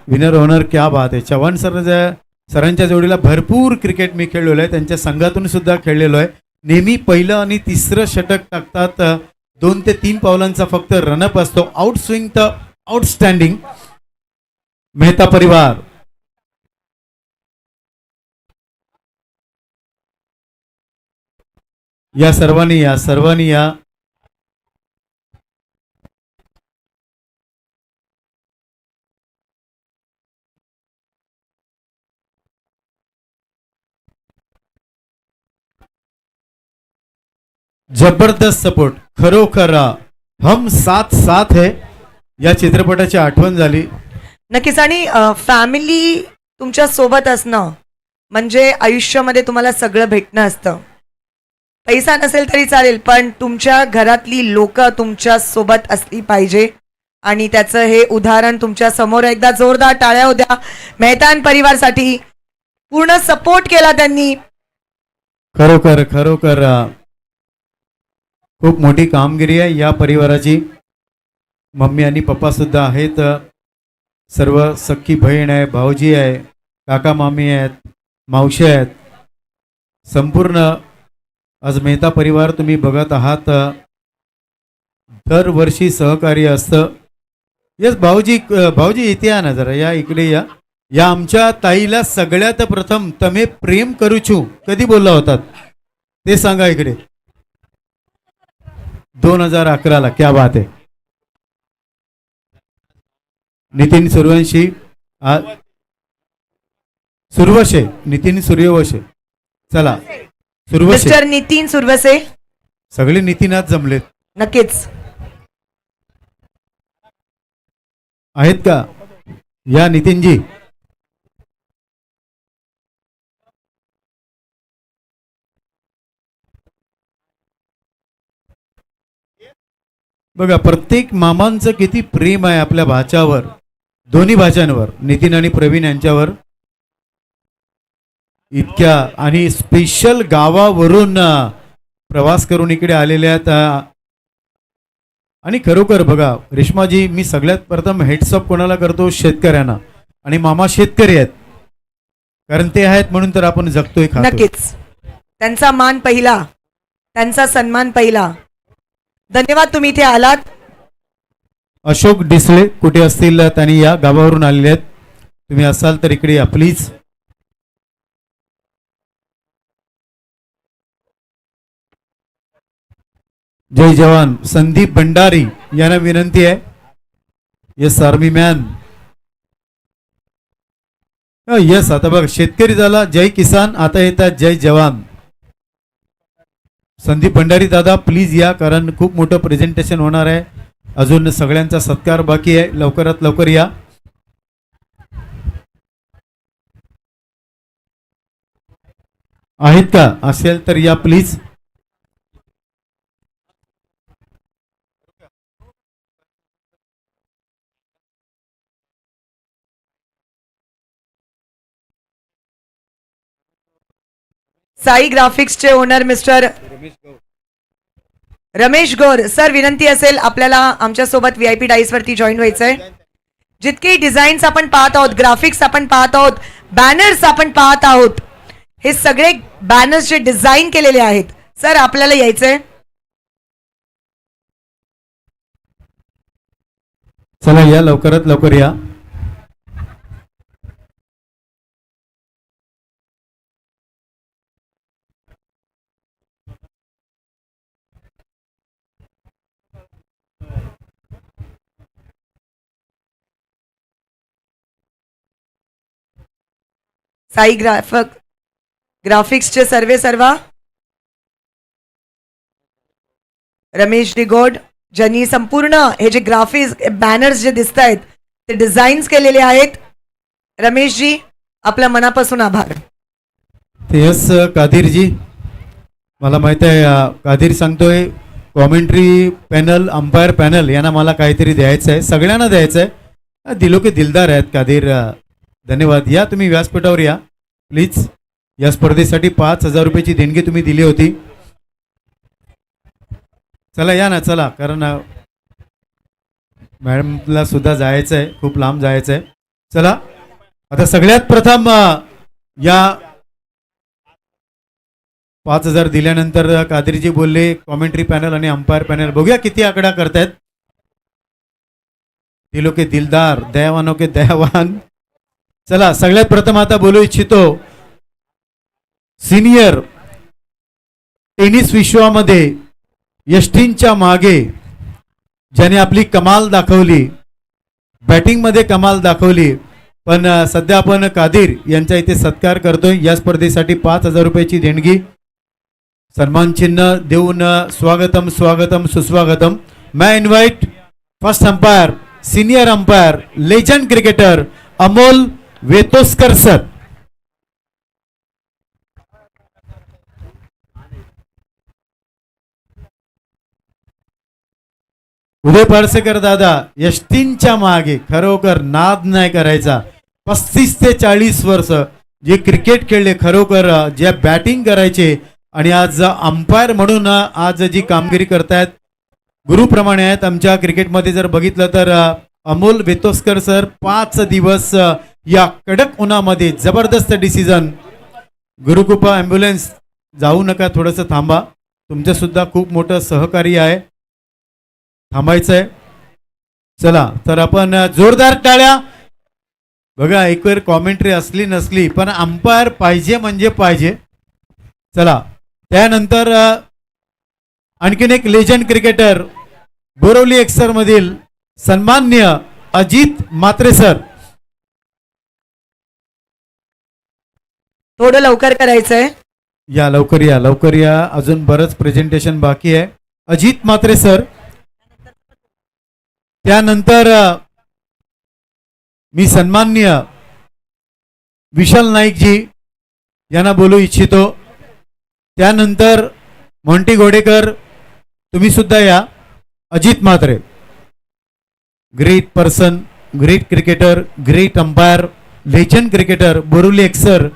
विनर ओनर, क्या बात आहे. चव्हाण सर सरांच्या जोडीला भरपूर क्रिकेट मी खेळलेलो आहे, त्यांच्या संघातून सुद्धा खेळलेलो आहे. नेहमी पहिलं आणि तिसरं षटक टाकतात. 2 ते 3 पावलांचा फक्त रनअप असतो. आउट स्विंग तर आउटस्टँडिंग. मेहता परिवार या सर्वांनी या जबरदस्त सपोर्ट. खरोखर हम साथ साथ है या चित्रपटाची आठवण झाली. नक्कीच. आणि फॅमिली तुमच्या सोबत असणं म्हणजे आयुष्यामध्ये तुम्हाला सगळं भेटणं असतं. पैसा नसेल तरी चालेल, पण तुमच्या घरातली लोक तुमच्या सोबत असली पाहिजे. आणि त्याचं हे उदाहरण तुमच्या समोर. एकदा जोरदार टाळ्या होत्या मेहतान परिवारसाठी. पूर्ण सपोर्ट केला त्यांनी. खरोखर खरोखर खूप मोठी कामगिरी आहे या परिवाराची. मम्मी आणि पप्पा सुद्धा आहेत. सर्व सख्खी बहीण आहे, भाऊजी आहे, काका मामी आहेत, मावशी आहेत. संपूर्ण आज मेहता परिवार तुम्ही बघत आहात. दरवर्षी सहकार्य असतं. येस भाऊजी इथे या ना जरा, या इकडे या. या आमच्या ताईला सगळ्यात प्रथम तमे प्रेम करूचू कधी बोलला होतात ते सांगा इकडे. 2011ला. क्या बात आहे. नितीन सूर्यवंशी सूर्यवंशी नितीन सूर्यवंशी. चला सूर्यवंशी. मिस्टर नितीन सुरवसे. सगळे नितीनात जमलेत नक्कीच आहेत का? या नितीनजी. बघा प्रत्येक मामांचं किती प्रेम आहे आपल्या भाच्यावर, दोन्ही भाच्यांवर, नितीन आणि प्रवीण यांच्यावर. इतक्या आणि स्पेशल गावावरून प्रवास करून इकडे आलेले आहेत. आणि खरोखर बघा रेश्माजी, मी सगळ्यात प्रथम हेड्सअप कोणाला करतो? शेतकऱ्यांना. आणि मामा शेतकरी आहेत, कारण ते आहेत म्हणून तर आपण जगतोय, खातोय. नक्कीच. त्यांचा मान पहिला, त्यांचा सन्मान पहिला. धन्यवाद तुम्ही इथे आलात. अशोक डिसले कुठे असतील त्यांनी या गावावरून आलेले आहेत. तुम्ही असाल तर इकडे या प्लीज. जय जवान. संदीप भंडारी यांना विनंती आहे. Yes army man. येस. आता बघ शेतकरी झाला जय किसान, आता येतात जय जवान. संदीप भंडारी दादा प्लीज या, कारण खूप मोठं प्रेझेंटेशन होणार आहे. अजून सगळ्यांचा सत्कार बाकी आहे. लवकरात लवकर या. आहेत का? असेल तर या प्लीज. साई ग्राफिक्सचे owner mister Ramesh Gaur sir, विनंती असेल आपल्याला आमच्या सोबत VIP डाईस वरती जॉईन व्हायचंय. जितके डिझाईन्स आपण पाहत आहोत, ग्राफिक्स आपण पाहत आहोत, बॅनर्स आपण पाहत आहोत, हे सगळे बॅनर्स जे डिझाईन केलेले आहेत सर, आपल्याला यायचंय. चला या, लवकरात लवकर या. साई ग्राफिक्सचे सर्वा रमेश डिगोड ज्यांनी संपूर्ण हे जे ग्राफिक्स बॅनर्स जे दिसत आहेत ते डिझाईन्स केलेले आहेत. रमेशजी आपल्या मनापासून आभार. येस कादिरजी, मला माहित आहे कादिर सांगतोय कॉमेंट्री पॅनल, अंपायर पॅनल यांना मला काहीतरी द्यायचं आहे, सगळ्यांना द्यायचं आहे. दिलो के दिलदार आहेत कादिर. धन्यवाद. या तुम्ही व्यासपीठावर या प्लीज. या स्पर्धेसाठी 5,000 रुपयाची देणगी तुम्ही दिली होती. चला या ना, चला, कारण मॅडमला सुद्धा जायचं आहे, खूप लांब जायचं आहे. चला आता सगळ्यात प्रथम या 5,000 दिल्यानंतर कादरीजी बोलले कॉमेंट्री पॅनल आणि अंपायर पॅनल बघूया किती आकडा करतायत. दिलो के दिलदार, दयावानो के दयावान. चला सगळ्यात प्रथम आता बोलू इच्छितो सिनियर टेनिस विश्वामध्ये यष्टींच्या मागे ज्याने आपली कमाल दाखवली, बॅटिंगमध्ये कमाल दाखवली, पण सध्या आपण कादिर यांचा इथे सत्कार करतोय. या स्पर्धेसाठी 5,000 रुपयाची देणगी सन्मान चिन्ह देऊन स्वागतम स्वागतम सुस्वागतम. मैं invite first umpire senior umpire legend cricketer Amol Vetoskar sir. Uday Parsekar दादा, यष्टींच्या मागे खरोखर नाद नाही करायचा. 35 ते 40 वर्ष जे क्रिकेट खेळले, खरोखर जे बॅटिंग करायचे आणि आज अंपायर म्हणून आज जी कामगिरी करतायत गुरुप्रमाणे आहेत आमच्या क्रिकेटमध्ये. जर बघितलं तर अमोल वेतोस्कर सर 5 दिवस या कडक उन्हामध्ये जबरदस्त डिसिजन. गुरुकृपा ॲम्ब्युलन्स जाऊ नका, थोडंसं थांबा, तुमचं सुद्धा खूप मोठं सहकार्य आहे, थांबायचं आहे. चला तर आपण जोरदार टाळ्या. बघा एक वेळ कॉमेंट्री असली नसली पण अंपायर पाहिजे म्हणजे पाहिजे. चला त्यानंतर आणखीन एक लेजंड क्रिकेटर बोरवली एक्सर मधील सन्मान्य अजित म्हात्रे सर. थोडं लवकर करायचंय. या लवकर या, लवकर या, अजून बरंच प्रेझेंटेशन बाकी आहे. अजित म्हात्रे सर. त्यानंतर मी सन्मान्य विशाल नाईकजी यांना बोलू इच्छितो. त्यानंतर मोंटी गोडेकर, तुम्ही सुद्धा या. Ajit Mhatre, great person, great cricketer, great umpire, legend cricketer, Borivali Eksar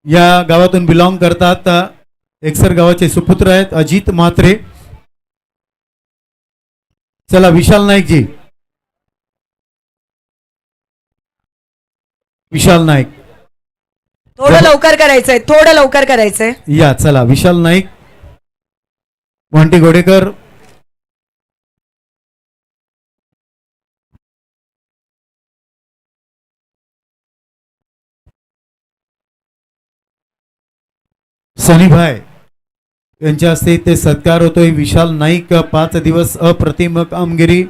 या गावातून बिलॉंग करतात. एक्सर गावाचे सुपुत्र आहेत अजित म्हात्रे. चला विशाल नाईकजी. विशाल नाईक थोडं लवकर करायचंय, थोडं लवकर करायचंय. या. चला विशाल नाईक, मोंटी गोडेकर, सनीभाई यांच्या हस्ते ते सत्कार होतोय. विशाल नाईक 5 दिवस अप्रतिम कामगिरी,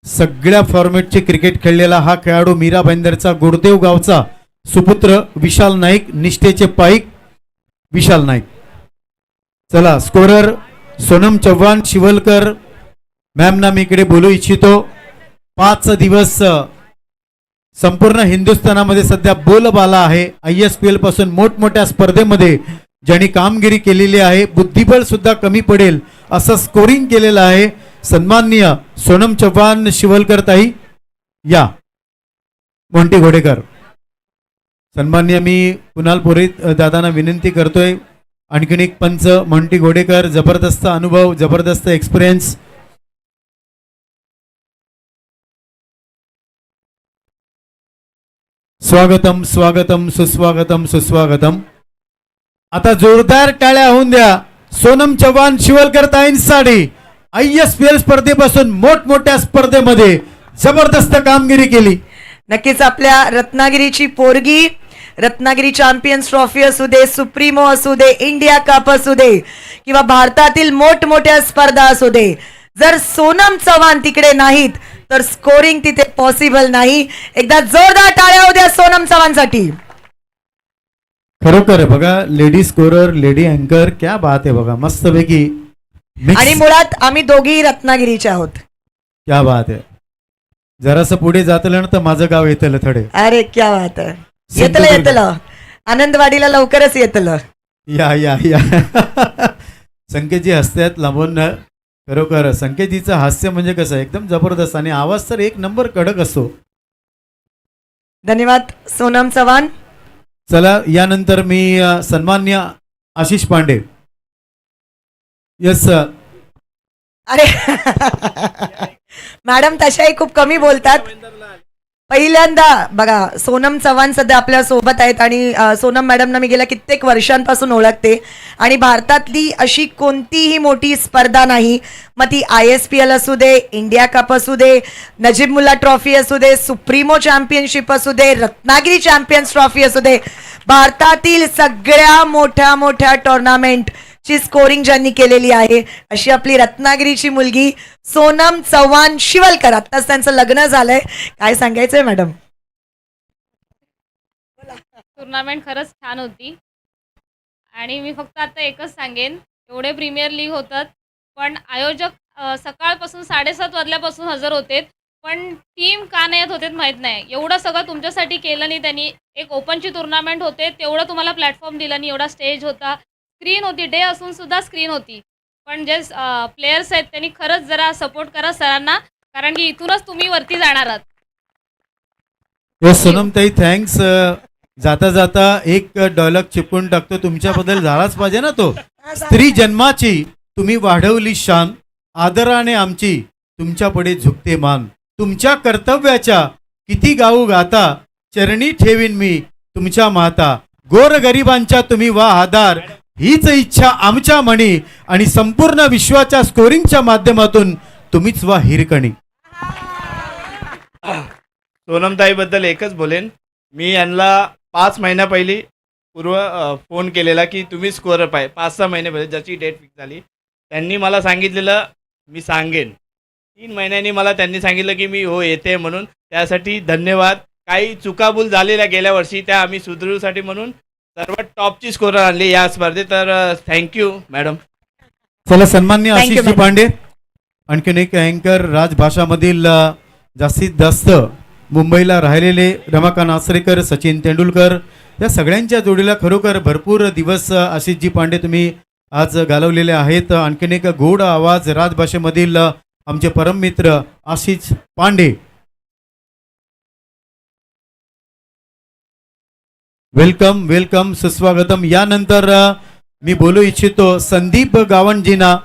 सगळ्या फॉर्मॅटचे क्रिकेट खेळलेला हा खेळाडू मीरा भाईंदरचा गुडदेव गावचा सुपुत्र विशाल नाईक, निष्ठेचे पाईक विशाल नाईक. चला स्कोरर सोनम चव्हाण शिवलकर मॅमना मी इकडे बोलू इच्छितो. 5 दिवस संपूर्ण हिंदुस्थानामध्ये सध्या बोलबाला आहे. ISPL पासून मोठमोठ्या स्पर्धेमध्ये ज्यांनी कामगिरी केलेली आहे, बुद्धिबळ सुद्धा कमी पडेल असं स्कोरिंग केलेलं आहे. सन्माननीय सोनम चव्हाण शिवलकर ताई या. मोंटी घोडेकर. सन्माननीय मी कुणाल पुरोहित दादांना विनंती करतोय. आणखीन एक पंच मोंटी घोडेकर, जबरदस्त अनुभव, जबरदस्त एक्सपिरियन्स. स्वागतम स्वागतम सुस्वागतम सुस्वागतम. आता जोरदार टाळ्या होऊन द्या सोनम चव्हाण शिवलकर ताईंसाठी. ISPL स्पर्धेपासून मोठमोठ्या स्पर्धेमध्ये जबरदस्त कामगिरी केली. नक्कीच आपल्या रत्नागिरीची पोरगी, रत्नागिरी चॅम्पियन्स ट्रॉफी असू दे, सुप्रीमो असू दे, इंडिया कप असू दे किंवा भारतातील मोठमोठ्या स्पर्धा असू दे, जर सोनम चव्हाण तिकडे नाहीत तर स्कोरिंग तिथे पॉसिबल नाही. एकदा जोरदार टाळ्या होऊ द्या सोनम चव्हाणसाठी. खरोखर बघा, लेडी स्कोरर, लेडी अँकर, क्या बात आहे बघा, मस्तपैकी. आणि मुळात आम्ही दोघी रत्नागिरीचे आहोत. क्या बात आहे. जरासं पुढे जातलं तर माझं गाव येतलं थडे. अरे क्या बात आहे. येतलं आनंदवाडीला लवकरच येतलं. या या या. संकेतजी हसतात लांबून. खरोखर संकेतजीचं हास्य म्हणजे कसं एकदम जबरदस्त आणि आवाज तर एक नंबर कडक असतो. धन्यवाद सोनम चव्हाण. चला यानंतर मी सन्मान्य आशिष पांडे. यस. अरे मॅडम तशाही खूप कमी बोलतात, पहिल्यांदा बघा सोनम चव्हाण सध्या आपल्या सोबत आहेत आणि सोनम मॅडमना मी गेल्या कित्येक वर्षांपासून ओळखते आणि भारतातली अशी कोणतीही मोठी स्पर्धा नाही, मग ती ISPL असू दे, इंडिया कप असू दे, नजीबमुल्ला ट्रॉफी असू दे, सुप्रीमो चॅम्पियनशिप असू दे, रत्नागिरी चॅम्पियन्स ट्रॉफी असू दे, भारतातील सगळ्या मोठ्या मोठ्या टुर्नामेंट ची स्कोरिंग ज्यांनी केलेली आहे अशी आपली रत्नागिरीची मुलगी सोनम चव्हाण शिवलकर. आत्ताच त्यांचं लग्न झालंय, काय सांगायचंय मॅडम? टुर्नामेंट खरंच छान होती आणि मी फक्त आता एकच सांगेन, एवढे प्रीमियर लीग होतात पण आयोजक सकाळपासून 7:30 वाजल्यापासून हजर होते, पण टीम का नाही येत होते माहीत नाही. एवढं सगळं तुमच्यासाठी केलं नाही त्यांनी. एक ओपनची टुर्नामेंट होते, तेवढं तुम्हाला प्लॅटफॉर्म दिला नाही, एवढा स्टेज होता, स्क्रीन होती, डे असून सुद्धा स्क्रीन होती. पण जे प्लेयर्स आहेत त्यांनी खरंच जरा सपोर्ट करा सरांना, कारण की इथूनच तुम्ही वरती जाणार आहात. सोनमताई थँक्स. जाता जाता एक डायलॉग चिपकून टाकतो, तुमच्याबद्दल झालाच पाहिजे ना तो. स्त्री जन्माची तुम्ही वाढवली शान, आदराने आमची तुमच्यापुढे झुकते मान. तुमच्या कर्तव्याच्या किती गाऊ गाता, चरणी ठेवीन मी तुमच्या माता. गोर गरिबांच्या तुम्ही वा आधार, हीच इच्छा आमच्या मनी आणि संपूर्ण विश्वाच्या स्कोरिंगच्या माध्यमातून तुम्हीच वा हिरकणी. सोनमताईबद्दल एकच बोलेन, मी यांना 5 महिन्या पहिली फोन केलेला की तुम्ही स्कोअर पाहिजे. 5-6 महिने पहिले ज्याची डेट फिक्स झाली त्यांनी मला सांगितलेलं मी सांगेन. 3 महिन्यांनी मला त्यांनी सांगितलं की मी हो येते म्हणून. त्यासाठी धन्यवाद. काही चुकाभूल झालेल्या गेल्या वर्षी त्या आम्ही सुधारूसाठी म्हणून सर्वात टॉपची स्कोअर आणली या स्पर्धेत. तर थँक्यू मॅडम. चला सन्मान्य Thank you, आशिषजी madam. पांडे, आणखीन एक अँकर राजभाषामधील जास्तीत जास्त मुंबईला राहिलेले रमाकांत आचरेकर, सचिन तेंडुलकर या सगळ्यांच्या जोडीला खरोखर भरपूर दिवस आशिषजी पांडे तुम्ही आज घालवलेले आहेत. आणखीन एक गोड आवाज राजभाषेमधील आमचे परममित्र आशिष पांडे. वेलकम वेलकम, सुस्वागतम. यानंतर मी बोलू इच्छितो संदीप गावंजींना.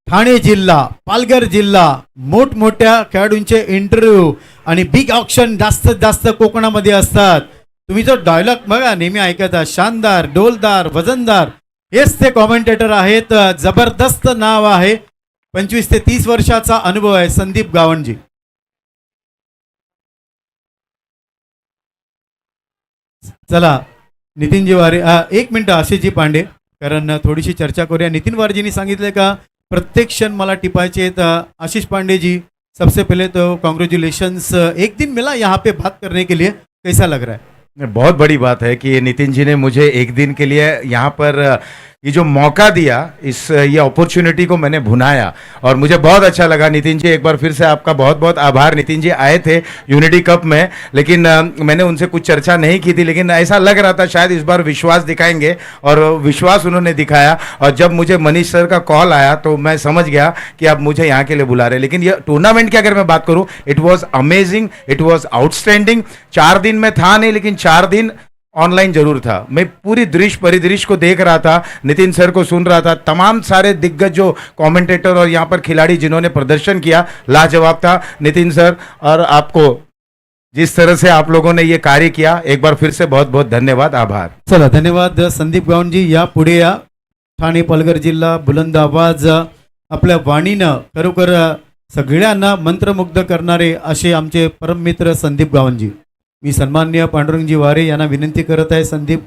ठाणे जिल्हा, पालघर जिल्हा, मोठमोठ्या खेळाडूंचे इंटरव्ह्यू आणि बिग ऑक्शन जास्तीत जास्त कोकणामध्ये असतात. तुम्ही जो डायलॉग बघा नेहमी ऐकता, शानदार, डोलदार, वजनदार, हेच ते कॉमेंटेटर आहेत. जबरदस्त नाव आहे, 25 ते 30 वर्षाचा अनुभव आहे संदीप गावंजी. चला नितीनजी वारे, 1 मिनिट आशिषजी पांडे, कारण थोडीशी चर्चा करूया. नितीन वारजींनी सांगितले का प्रत्येक क्षण मला टिपायचे आहेत. आशीष पांडे जी, सबसे पहले तो कॉन्ग्रेचुलेशंस, एक दिन मिला यहाँ पे बात करने के लिए, कैसा लग रहा है? बहुत बड़ी बात है कि नितिन जी ने मुझे एक दिन के लिए यहाँ पर ये जो मौका दिया, ये अपॉर्चुनिटी को मैंने भुनाया और मुझे बहुत अच्छा लगा. नितिन जी, एक बार फिर से आपका बहुत बहुत आभार. नितिन जी आए थे यूनिटी कप में, लेकिन मैंने उनसे कुछ चर्चा नहीं की थी, लेकिन ऐसा लग रहा था शायद इस बार विश्वास दिखाएंगे और विश्वास उन्होंने दिखाया. और जब मुझे मनीष सर का कॉल आया तो मैं समझ गया कि आप मुझे यहाँ के लिए बुला रहे. लेकिन ये टूर्नामेंट की अगर मैं बात करूँ, it was amazing, it was outstanding. 4 दिन में था नहीं, लेकिन 4 दिन ऑनलाइन जरूर था. मैं पूरी दृश्य परिदृश्य को देख रहा था, नितिन सर को सुन रहा था. तमाम सारे दिग्गज जो कमेंटेटर और यहाँ पर खिलाड़ी जिन्होंने प्रदर्शन किया, लाजवाब था. नितिन सर, और आपको जिस तरह से आप लोगों ने ये कार्य किया, एक बार फिर से बहुत बहुत धन्यवाद, आभार. चला धन्यवाद संदीप गावंजी. या पुढे या. ठाणे, पालघर जिल्हा, बुलंद आवाज, आपल्या वाणीनं खरोखर सगळ्यांना मंत्रमुग्ध करणारे असे आमचे परममित्र संदीप गावंजी. मी सन्मान्य पांडुरंगजी वारे यांना विनंती करत आहे, संदीप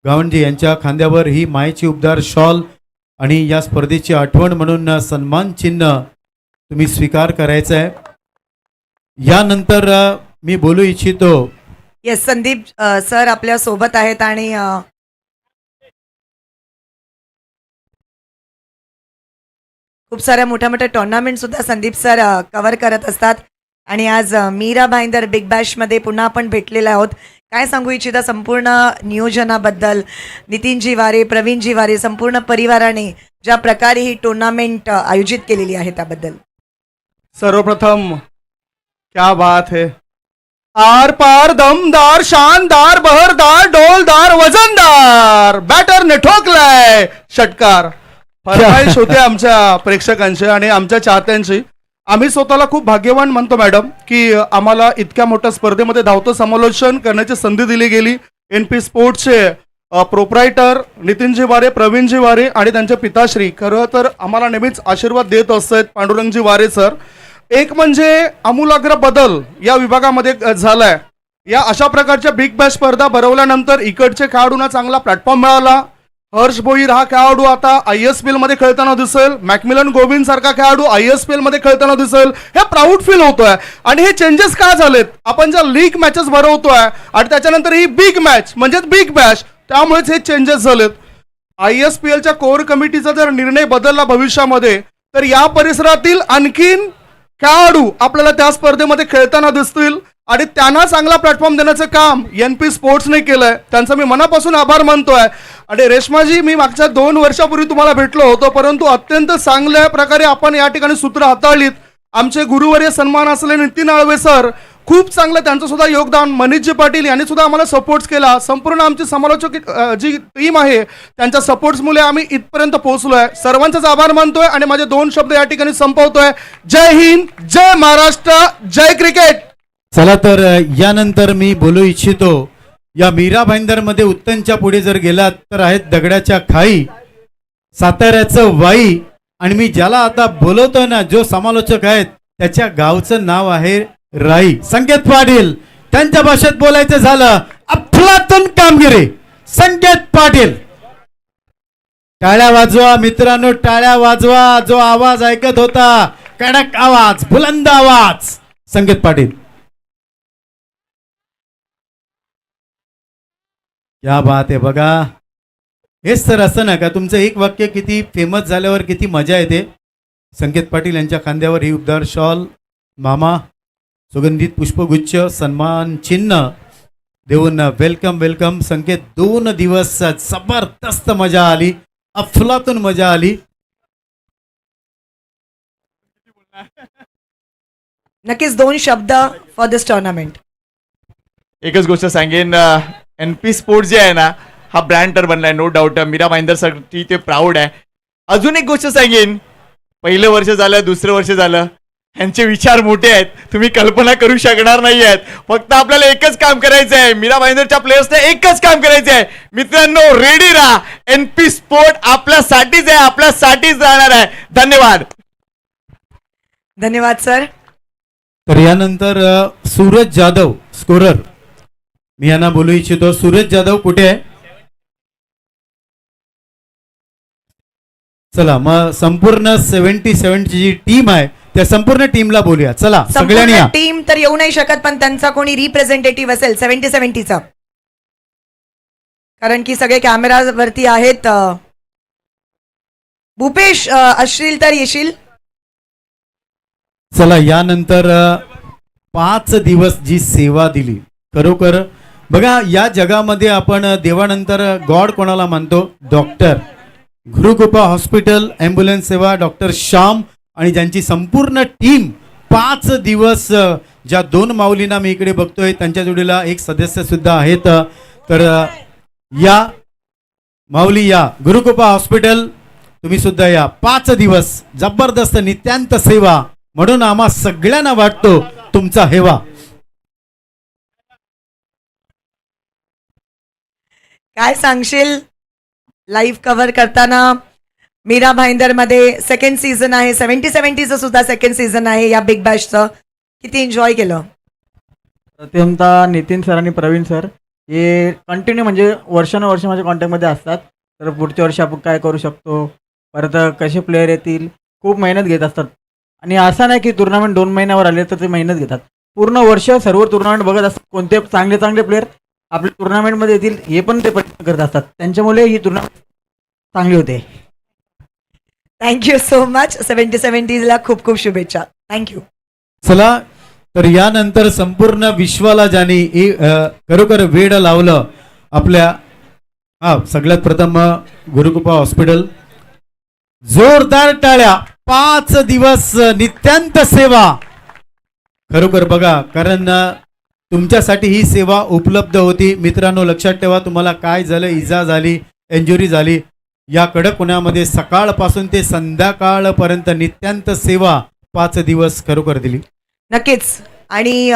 गावंजी यांच्या खांद्यावर ही मायेची उबदार शॉल आणि या स्पर्धेची आठवण म्हणून सन्मान चिन्ह तुम्ही स्वीकार करायचं आहे. यानंतर मी बोलू इच्छितो. येस, संदीप सर आपल्या सोबत आहेत आणि खूप साऱ्या मोठ्या मोठ्या टुर्नामेंट सुद्धा संदीप सर कव्हर करत असतात. आणि आज मीरा भाईंदर बिग बॅश मध्ये पुन्हा आपण भेटलेलो आहोत. काय सांगू इच्छिता संपूर्ण नियोजनाबद्दल? नितीनजी वारे, प्रवीणजी वारे, संपूर्ण परिवाराने ज्या प्रकारे ही टुर्नामेंट आयोजित केलेली आहे त्याबद्दल. सर्वप्रथम क्या बात है, आर पार दमदार, शानदार, बहरदार, डोलदार, वजनदार बॅटरने ठोकलाय षटकार. फरमाईश होते आमच्या प्रेक्षकांची आणि आमच्या चाहत्यांची आम्ही स्वतःला खूप भाग्यवान म्हणतो मॅडम की आम्हाला इतक्या मोठ्या स्पर्धेमध्ये धावतं समालोचन करण्याची संधी दिली गेली. NP स्पोर्ट्सचे प्रोप्रायटर नितीनजी वारे, प्रवीणजी वारे आणि त्यांचे पिताश्री खरं तर आम्हाला नेहमीच आशीर्वाद देत असतात, पांडुरंगजी वारे सर. एक म्हणजे आमूलाग्र बदल या विभागामध्ये झालाय. या अशा प्रकारच्या बिग बॅश स्पर्धा भरवल्यानंतर इकडच्या खेळाडूंना चांगला प्लॅटफॉर्म मिळाला. हर्ष भोईर हा खेळाडू आता ISPL मध्ये खेळताना दिसेल. मॅकमिलन गोविंद सारखा खेळाडू ISPL मध्ये खेळताना दिसेल. हे प्राऊड फील होतोय. आणि हे चेंजेस का झालेत? आपण ज्या लीग मॅचेस भरवतोय आणि त्याच्यानंतर ही बिग मॅच म्हणजेच बिग बॅश, त्यामुळेच हे चेंजेस झालेत. ISPLच्या कोर कमिटीचा जर निर्णय बदलला भविष्यामध्ये तर या परिसरातील आणखीन खेळाडू आपल्याला त्या स्पर्धेमध्ये खेळताना दिसतील आणि त्यांना चांगला प्लॅटफॉर्म देण्याचं काम NP स्पोर्ट्सने केलंय. त्यांचा मी मनापासून आभार मानतोय. आणि रेश्माजी, मी मागच्या 2 वर्षापूर्वी तुम्हाला भेटलो होतो, परंतु अत्यंत चांगल्या प्रकारे आपण या ठिकाणी सूत्र हाताळलीत. आमचे गुरुवर्य सन्मान असलेले नितीन आळवे सर, खूप चांगलं त्यांचं सुद्धा योगदान. मनीषजी पाटील यांनी सुद्धा आम्हाला सपोर्ट केला. संपूर्ण आमची समालोचक जी टीम आहे त्यांच्या सपोर्ट्समुळे आम्ही इथपर्यंत पोहोचलोय. सर्वांचाच आभार मानतोय आणि माझे 2 शब्द या ठिकाणी संपवतोय. जय हिंद, जय महाराष्ट्र, जय क्रिकेट. चला तर यानंतर मी बोलू इच्छितो, या मीरा भाईंदरमध्ये उत्तनच्या पुढे जर गेलात तर आहेत दगडाच्या खाई, साताऱ्याचं वाई, आणि मी ज्याला आता बोलवतोय ना, जो समालोचक आहेत त्याच्या गावचं नाव आहे राई. संकेत पाटील, त्यांच्या भाषेत बोलायचं झालं अफलातून कामगिरी. संकेत पाटील, टाळ्या वाजवा मित्रांनो, टाळ्या वाजवा. जो आवाज ऐकत होता, कडक आवाज, बुलंद आवाज, संकेत पाटील. क्या बात आहे. बघा, हेच तर असं ना का तुमचं एक वाक्य किती फेमस झाल्यावर किती मजा येते. संकेत पाटील यांच्या खांद्यावर ही उबदार शॉल, मामा सुगंधित पुष्पगुच्छ, सन्मान चिन्ह देऊन वेलकम वेलकम. संकेत, 2 दिवस जबरदस्त मजा आली, अफलातून मजा आली. नक्कीच 2 शब्द फॉर दिस टुर्नामेंट. एकच गोष्ट सांगेन, NP स्पोर्ट्स जे आहे ना, हा ब्रँड तर बनलाय, नो डाऊट. मीरा भाईंदरसाठी ते प्राऊड आहे. अजून एक गोष्ट सांगेन, पहिलं वर्ष झालं, दुसरं वर्ष झालं, ह्यांचे विचार मोठे आहेत, तुम्ही कल्पना करू शकणार नाही आहेत. फक्त आपल्याला एकच काम करायचं आहे, मीरा भाईंदरच्या प्लेयर्सने एकच काम करायचं आहे. मित्रांनो, रेडी राहा. NP स्पोर्ट आपल्यासाठीच आहे, आपल्यासाठीच राहणार आहे. धन्यवाद. धन्यवाद सर. तर यानंतर सूरज जाधव, स्कोरर, मी यांना बोलू इच्छितो. सूरज जाधव कुठे आहे? चला मग संपूर्ण 77 ची जी टीम आहे त्या संपूर्ण टीमला बोलूया. चला सगळ्यांनी या. टीम तर येऊ नाही शकत, पण त्यांचा कोणी रिप्रेझेंटेटिव्ह असेल 70-70चा, कारण की सगळे कॅमेरावरती आहेत. भूपेश असशील तर येशील. चला, यानंतर 5 दिवस जी सेवा दिली, खरोखर बघा, या जगामध्ये आपण देवानंतर गॉड कोणाला मानतो? डॉक्टर. गुरुकृपा हॉस्पिटल, ॲम्ब्युलन्स सेवा, डॉक्टर श्याम आणि ज्यांची संपूर्ण टीम 5 दिवस, ज्या 2 माऊलींना मी इकडे बघतोय, त्यांच्या जोडीला एक सदस्य सुद्धा आहेत. तर या माऊली, या गुरुकृपा हॉस्पिटल, तुम्ही सुद्धा या. 5 दिवस जबरदस्त नित्यांत सेवा, म्हणून आम्हा सगळ्यांना वाटतो तुमचा हेवा. काय सांगशील लाईव्ह कव्हर करताना? मीरा भाईंदर मध्ये 2nd सीझन आहे, 70-70चं सुद्धा 2nd सीझन आहे या बिग बॅशचं. किती एन्जॉय केलं? प्रथमतः नितीन सर आणि प्रवीण सर हे कंटिन्यू म्हणजे वर्षानुवर्ष माझ्या कॉन्टॅक्टमध्ये असतात. तर पुढच्या वर्षी आपण काय करू शकतो, परत कसे प्लेयर येतील, खूप मेहनत घेत असतात. आणि असं नाही की टुर्नामेंट 2 महिन्यावर आले तर ते मेहनत घेतात, पूर्ण वर्ष सर्व टुर्नामेंट बघत असतात. कोणते चांगले चांगले प्लेयर आपल्या टुर्नामेंटमध्ये येतील हे पण ते प्रयत्न करत असतात. त्यांच्यामुळे ही टुर्नामेंट चांगली होते. Thank you so much. 70-70ला खूप खूप शुभेच्छा. थँक्यू. चला, तर यानंतर संपूर्ण विश्वाला ज्यांनी खरोखर वेड लावलं आपल्या, सगळ्यात प्रथम गुरुकृपा हॉस्पिटल, जोरदार टाळ्या. 5 दिवस नित्यांत सेवा, खरोखर बघा, कारण तुमच्यासाठी ही सेवा उपलब्ध होती. मित्रांनो, लक्षात ठेवा, तुम्हाला काय झालं, इजा झाली, इंजुरी झाली, या कडक उन्हामध्ये सकाळपासून ते संध्याकाळपर्यंत नित्यांत सेवा 5 दिवस खरोखर दिली. नक्कीच. आणि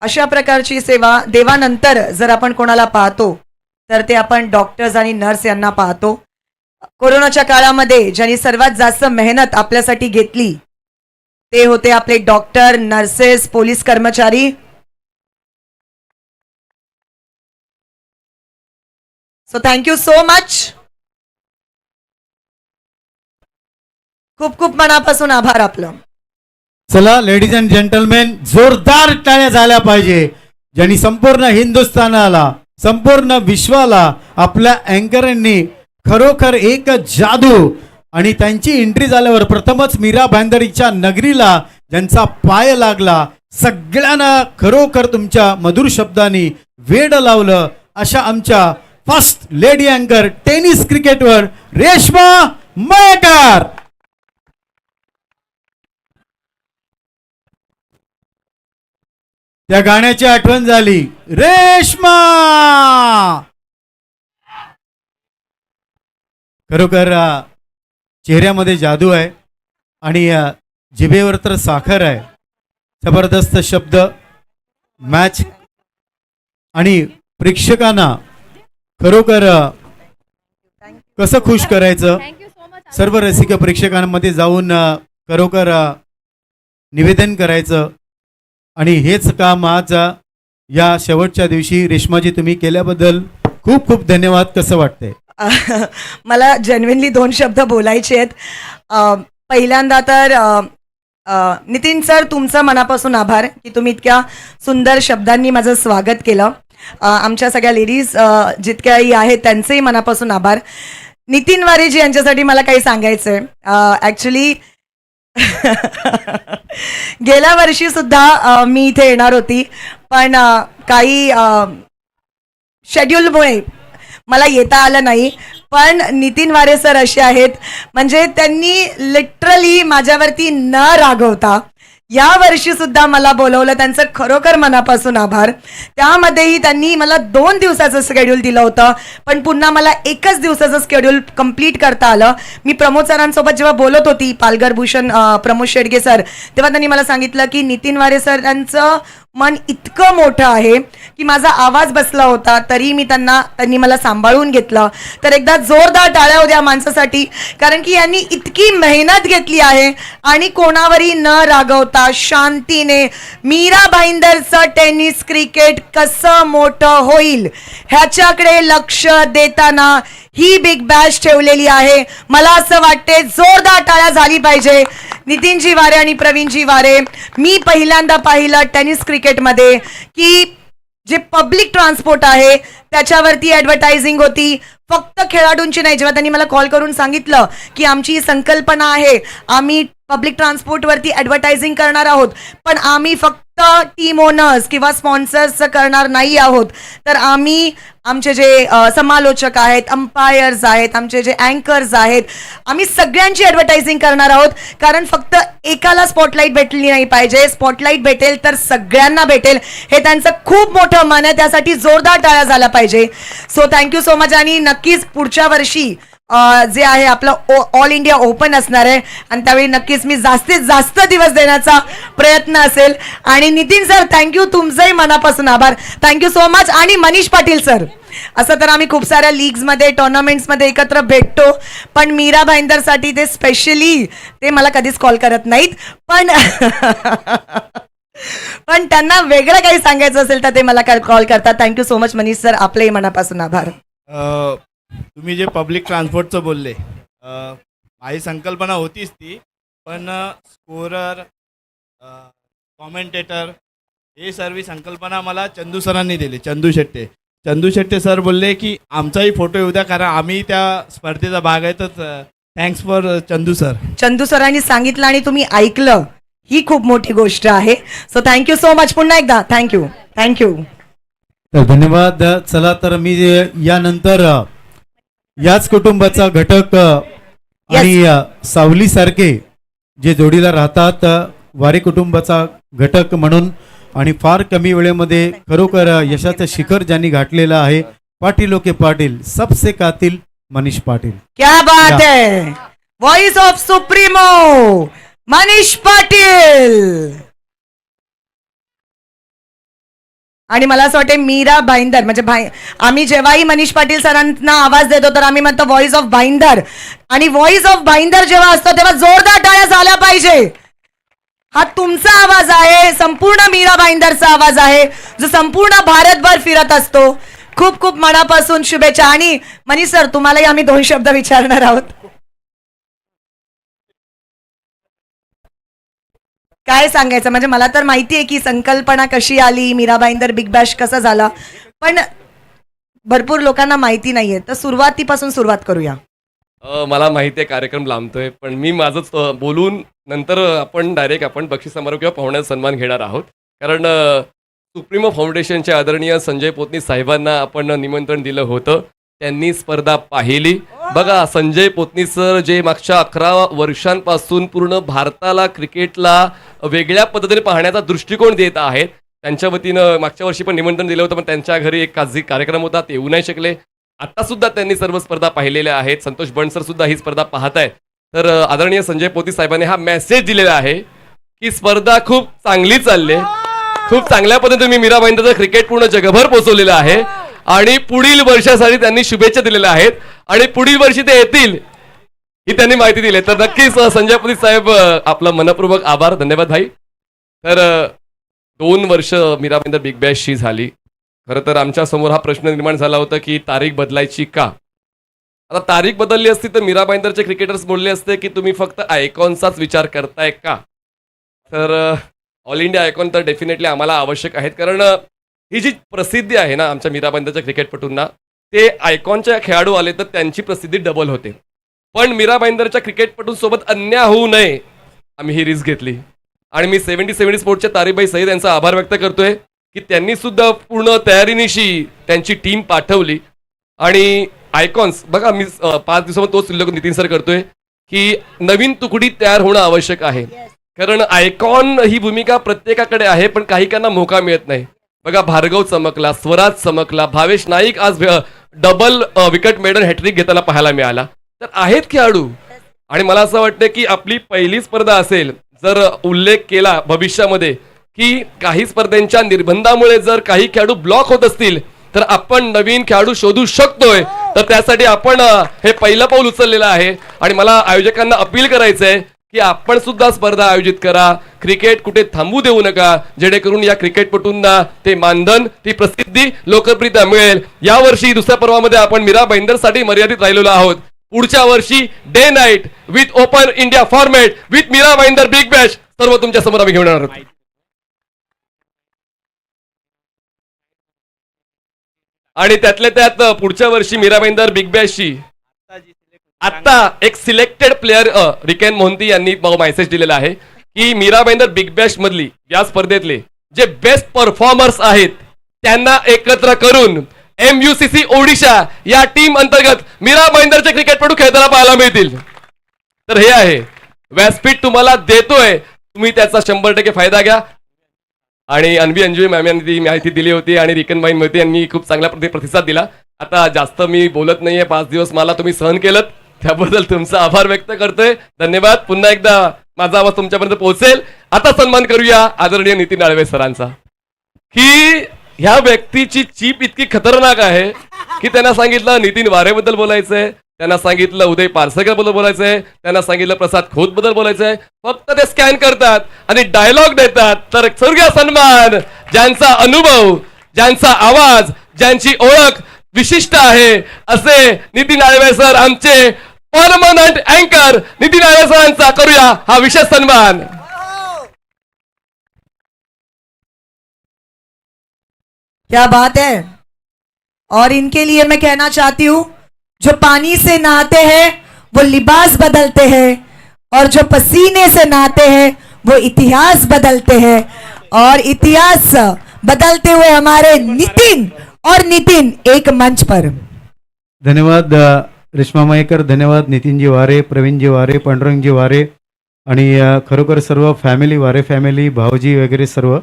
अशा प्रकारची सेवा देवानंतर जर आपण कोणाला पाहतो तर ते आपण डॉक्टर्स आणि नर्स यांना पाहतो. कोरोनाच्या काळामध्ये ज्यांनी सर्वात जास्त मेहनत आपल्यासाठी घेतली ते होते आपले डॉक्टर, नर्सेस, पोलीस कर्मचारी. So thank you so much. खूप खूप मनापासून आभार आपलं. चला लेडीज अँड जेंटलमेन, जोरदार टाळ्या झाल्या पाहिजे ज्यांनी संपूर्ण हिंदुस्थानाला, संपूर्ण विश्वाला आपल्या अँकरांनी खरोखर एक जादू आणि त्यांची एंट्री झाल्यावर प्रथमच मीरा भाईंदरच्या नगरीला ज्यांचा पाय लागला, सगळ्यांना खरोखर तुमच्या मधुर शब्दांनी वेड लावलं अशा आमच्या फर्स्ट लेडी अँकर टेनिस क्रिकेटवर रेश्मा मयेकर. त्या गाण्याची आठवण झाली, रेश्मा. खरोखर चेहऱ्यामध्ये जादू आहे आणि जिभेवर तर साखर आहे. जबरदस्त शब्द, मॅच आणि प्रेक्षकांना खरोखर कसं खुश करायचं, थँक्यू सो मच. सर्व रसिक प्रेक्षकांमध्ये जाऊन खरोखर निवेदन करायचं आणि हेच काम आज या शेवटच्या दिवशी रेश्माजी तुम्ही केल्याबद्दल खूप खूप धन्यवाद. कसं वाटतंय? मला जेन्युइनली 2 शब्द बोलायचे आहेत. पहिल्यांदा तर नितीन सर, तुमचं मनापासून आभार की तुम्ही इतक्या सुंदर शब्दांनी माझं स्वागत केलं. आमच्या सगळ्या लेडीज जितक्याही आहेत त्यांचेही मनापासून आभार. नितीन वारेजी यांच्यासाठी मला काही सांगायचं आहे. ॲक्च्युली गेल्या वर्षी सुद्धा मी इथे येणार होती, पण काही शेड्यूलमुळे मला येता आलं नाही. पण नितीन वारे सर असे आहेत, म्हणजे त्यांनी लिटरली माझ्यावरती न रागवता या वर्षी सुद्धा मला बोलवलं. त्यांचं खरोखर मनापासून आभार. त्यामध्येही त्यांनी मला 2 दिवसाचं शेड्यूल दिलं होतं, पण पुन्हा मला 1च दिवसाचं शेड्यूल कंप्लीट करता आलं. मी प्रमोद सरांसोबत जेव्हा बोलत होती, पालघर भूषण प्रमोद शेडगे सर, तेव्हा त्यांनी मला सांगितलं की नितीन वारे सर यांचं मन इतकं मोठं आहे की माझा आवाज बसला होता तरी त्यांनी मला सांभाळून घेतलं. तर एकदा जोरदार टाळ्या होत्या माणसासाठी, कारण की यांनी इतकी मेहनत घेतली आहे आणि कोणावरही न रागवता शांतीने मीरा भाईंदरचं टेनिस क्रिकेट कसं मोठं होईल ह्याच्याकडे लक्ष देताना ही बिग बॅश ठेवलेली आहे. मला असं वाटते जोरदार टाळ्या झाली पाहिजे नितीनजी वारे आणि प्रवीणजी वारे. मी पहिल्यांदा पाहिलं टेनिस क्रिकेटमध्ये की जे पब्लिक ट्रान्सपोर्ट आहे त्याच्यावरती ॲडव्हर्टायझिंग होती, फक्त खेळाडूंची नाही. जेव्हा त्यांनी मला कॉल करून सांगितलं की आमची संकल्पना आहे, आम्ही पब्लिक ट्रान्सपोर्टवरती ॲडव्हर्टायझिंग करणार आहोत, पण आम्ही फक्त टीम ओनर्स किंवा स्पॉन्सर्सचं करणार नाही आहोत, तर आम्ही आमचे जे समालोचक आहेत, अंपायर्स आहेत, आमचे जे अँकर्स आहेत, आम्ही सगळ्यांची ॲडव्हर्टायझिंग करणार आहोत. कारण फक्त एकाला स्पॉटलाईट भेटली नाही पाहिजे, स्पॉटलाईट भेटेल तर सगळ्यांना भेटेल, हे त्यांचं खूप मोठं मन आहे. त्यासाठी जोरदार टाळ्या झाला पाहिजे. So thank you so much. आणि नक्कीच पुढच्या वर्षी जे आहे आपलं ऑल इंडिया ओपन असणार आहे आणि त्यावेळी नक्कीच मी जास्तीत जास्त दिवस देण्याचा प्रयत्न असेल. आणि नितीन सर, थँक्यू, तुमचंही मनापासून आभार. Thank you so much. आणि मनीष पाटील सर, असं तर आम्ही खूप साऱ्या लीग्समध्ये, टुर्नामेंट्समध्ये एकत्र भेटतो, पण मीरा भाईंदरसाठी ते स्पेशली ते मला कधीच कॉल करत नाहीत, पण त्यांना वेगळं काही सांगायचं असेल तर ते मला कॉल करतात. Thank you so much Manish sir, आपलेही मनापासून आभार. तुम्ही जे पब्लिक ट्रान्सपोर्टचं बोलले, माझी संकल्पना होतीच ती, पण स्कोरर, कॉमेंटेटर हे सर्व संकल्पना मला चंदू सरांनी दिली. चंदू शेट्टे सर बोलले की आमचाही फोटो येऊ द्या, कारण आम्ही त्या स्पर्धेचा भाग आहे. तर thanks for Chandu sir. Chandu सरांनी सांगितलं आणि तुम्ही ऐकलं, ही खूप मोठी गोष्ट आहे. So thank you so much. पुन्हा एकदा थँक्यू. तर धन्यवाद. चला तर मी यानंतर याच कुटुंबाचा घटक आणि सावली सारखे जे जोडीला राहतात, वारे कुटुंबाचा घटक म्हणून आणि फार कमी वेळेमध्ये खरोखर यशाचं शिखर ज्यांनी गाठलेलं आहे, पाटीलों के पाटील, सबसे कातिल मनीष पाटील. क्या बात है. Voice of supremo Manish Patil. आणि मला असं वाटतं मीरा भाईंदर म्हणजे आम्ही जेव्हाही मनीष पाटील सरांना आवाज देतो तर आम्ही म्हणतो व्हॉइस ऑफ भाईंदर. आणि व्हॉइस ऑफ भाईंदर जेव्हा असतो तेव्हा जोरदार टाळ्या झाल्या पाहिजे. हा तुमचा आवाज आहे, संपूर्ण मीरा भाईंदरचा आवाज आहे जो संपूर्ण भारतभर फिरत असतो. खूप खूप मनापासून शुभेच्छा. आणि मनीष सर तुम्हालाही आम्ही 2 शब्द विचारणार आहोत. काय सांगायचं म्हणजे मला तर माहिती आहे की संकल्पना कशी आली, मीरा भाईंदर बिग बॅश कसा झाला, पण भरपूर लोकांना माहिती नाहीये, तर सुरुवातीपासून सुरुवात करूया. मला माहिती आहे कार्यक्रम लांबतोय, पण मी माझंच बोलून नंतर आपण डायरेक्ट बक्षीस समारोह किंवा पाहुण्याचा सन्मान घेणार आहोत. कारण सुप्रीमो फाउंडेशनचे आदरणीय संजय पोतनी साहेबांना आपण निमंत्रण दिलं होतं. त्यांनी स्पर्धा पाहिली. बघा, संजय पोतनी सर जे मागच्या 11 वर्षांपासून पूर्ण भारताला क्रिकेटला वेगळ्या पद्धतीने पाहण्याचा दृष्टिकोन देत आहेत. त्यांच्या वतीनं मागच्या वर्षी पण निमंत्रण दिलं होतं, पण त्यांच्या घरी एक खाजगी कार्यक्रम होता, ते येऊ नाही शकले. आता सुद्धा त्यांनी सर्व स्पर्धा पाहिलेल्या आहेत. संतोष बनसर सुद्धा ही स्पर्धा पाहत आहेत. तर आदरणीय संजय पोती साहेबांनी हा मेसेज दिलेला आहे की स्पर्धा खूप चांगली चालली, खूप चांगल्या पद्धतीने मी मीरा भाईंदरचं क्रिकेट पूर्ण जगभर पोहोचवलेलं आहे आणि पुढील वर्षासाठी त्यांनी शुभेच्छा दिलेल्या आहेत आणि पुढील वर्षी ते येतील ही त्यांनी माहिती दिली. तर नक्कीच संजय पोती साहेब आपला मनपूर्वक आभार, धन्यवाद भाई. तर 2 वर्ष मीरा भाईंदर बिग बॅशची झाली. खरं तर आमच्या समोर हा प्रश्न निर्माण झाला होता की तारीख बदलायची का. आता तारीख बदलली असती तर मीरा भाईंदरचे क्रिकेटर्स बोलले असते की तुम्ही फक्त आयकॉनचाच विचार करताय का. तर ऑल इंडिया आयकॉन तर डेफिनेटली आम्हाला आवश्यक आहेत, कारण ही जी प्रसिद्धी आहे ना आमच्या मीरा भाईंदरच्या क्रिकेटपटूंना, ते आयकॉनच्या खेळाडू आले तर त्यांची प्रसिद्धी डबल होते. पण मीरा भाईंदरच्या क्रिकेटपटूंसोबत अन्याय होऊ नये आम्ही ही रिस्क घेतली आणि मी 70 स्पोर्ट्सच्या तारीखबाई सईद यांचा आभार व्यक्त करतोय की त्यांनी सुद्धा पूर्ण तयारीनिशी त्यांची टीम पाठवली. आणि आयकॉन्स बघा, मी 5 दिवसामध्ये तोच उल्लेख नितीन सर करतोय की नवीन तुकडी तयार होणं आवश्यक आहे, कारण आयकॉन ही भूमिका प्रत्येकाकडे आहे पण काहीकांना मौका मिळत नाही. बघा, भार्गव चमकला, स्वराज चमकला, भावेश नाईक आज डबल विकेट मेडन हॅट्रिक घेताना पाहायला मिळाला. तर आहेत खेळाडू आणि मला असं वाटतं की आपली पहिली स्पर्धा असेल, जर उल्लेख केला भविष्यामध्ये की काही स्पर्धांच्या निर्बंधामुळे जर काही खेळाडू ब्लॉक होत असतील तर आपण नवीन खेळाडू शोधू शकतोय. तर त्यासाठी आपण हे पहिलं पाऊल उचललेलं आहे आणि मला आयोजकांना अपील करायचंय की आपण सुद्धा स्पर्धा आयोजित करा. क्रिकेट कुठे थांबू देऊ नका, जेणेकरून या क्रिकेटपटूंना ते मानधन, ती प्रसिद्धी, लोकप्रियता मिळेल. यावर्षी दुसऱ्या पर्वामध्ये आपण मीरा भाईंदरसाठी मर्यादित राहिलेलो आहोत. पुढच्या वर्षी day night with open India format with Mira Bhayandar big bash सर्व तुमच्या समोर आम्ही घेऊन येणार आहोत. आणि त्यातल्या त्यात पुढच्या वर्षी मीरा भाईंदर बिग बॅशची आता एक सिलेक्टेड प्लेअर रिकेन मोहंती यांनी मेसेज दिलेला आहे की मीरा भाईंदर बिग बॅश मधली या स्पर्धेतले जे बेस्ट परफॉर्मर्स आहेत त्यांना एकत्र करून MUCC ओडिशा या टीम अंतर्गत मीरा भाईंदरचे क्रिकेटपटू खेळताना पाहायला मिळतील. तर हे आहे व्यासपीठ तुम्हाला देतोय, तुम्ही त्याचा 100% फायदा घ्या. आणि अन्वी अंजुई मॅम यांनी ती माहिती दिली होती आणि रिकनबाई मोहिते यांनी खूप चांगल्या प्रतिसाद दिला. आता जास्त मी बोलत नाहीये, 5 दिवस मला तुम्ही सहन केलं त्याबद्दल तुमचा आभार व्यक्त करतोय. धन्यवाद. पुन्हा एकदा माझा आवाज तुमच्यापर्यंत पोहोचेल. आता सन्मान करूया आदरणीय नितीन आळवे सरांचा, की ह्या व्यक्तीची चीप इतकी खतरनाक आहे की त्यांना सांगितलं नितीन वारेबद्दल बोलायचंय, त्यांना सांगितलं उदय पारसकर बद्दल बोलायचंय, त्यांना सांगितलं प्रसाद खोत बद्दल बोलायचंय, फक्त ते स्कॅन करतात आणि डायलॉग देतात. तर स्वर्गीय सन्मान, ज्यांचा अनुभव, ज्यांचा आवाज, ज्यांची ओळख विशिष्ट आहे असे नितीन आळवे सर, आमचे परमनंट अँकर नितीन आळवे सरांचा करूया हा विशेष सन्मान. क्या बात है. और इनके लिए मैं कहना चाहती हूँ, जो पानी से नहाते हैं वो लिबास बदलते हैं और जो पसीने से नहाते हैं वो इतिहास बदलते हैं. और इतिहास बदलते हुए हमारे नितिन और नितिन एक मंच पर. धन्यवाद रेश्मा मयेकर, धन्यवाद नितीनजी वारे, प्रवीणजी वारे, पांडुरंगजी वारे आणि खरोखर सर्व फॅमिली, वारे फॅमिली, भाऊजी वगैरे सर्व.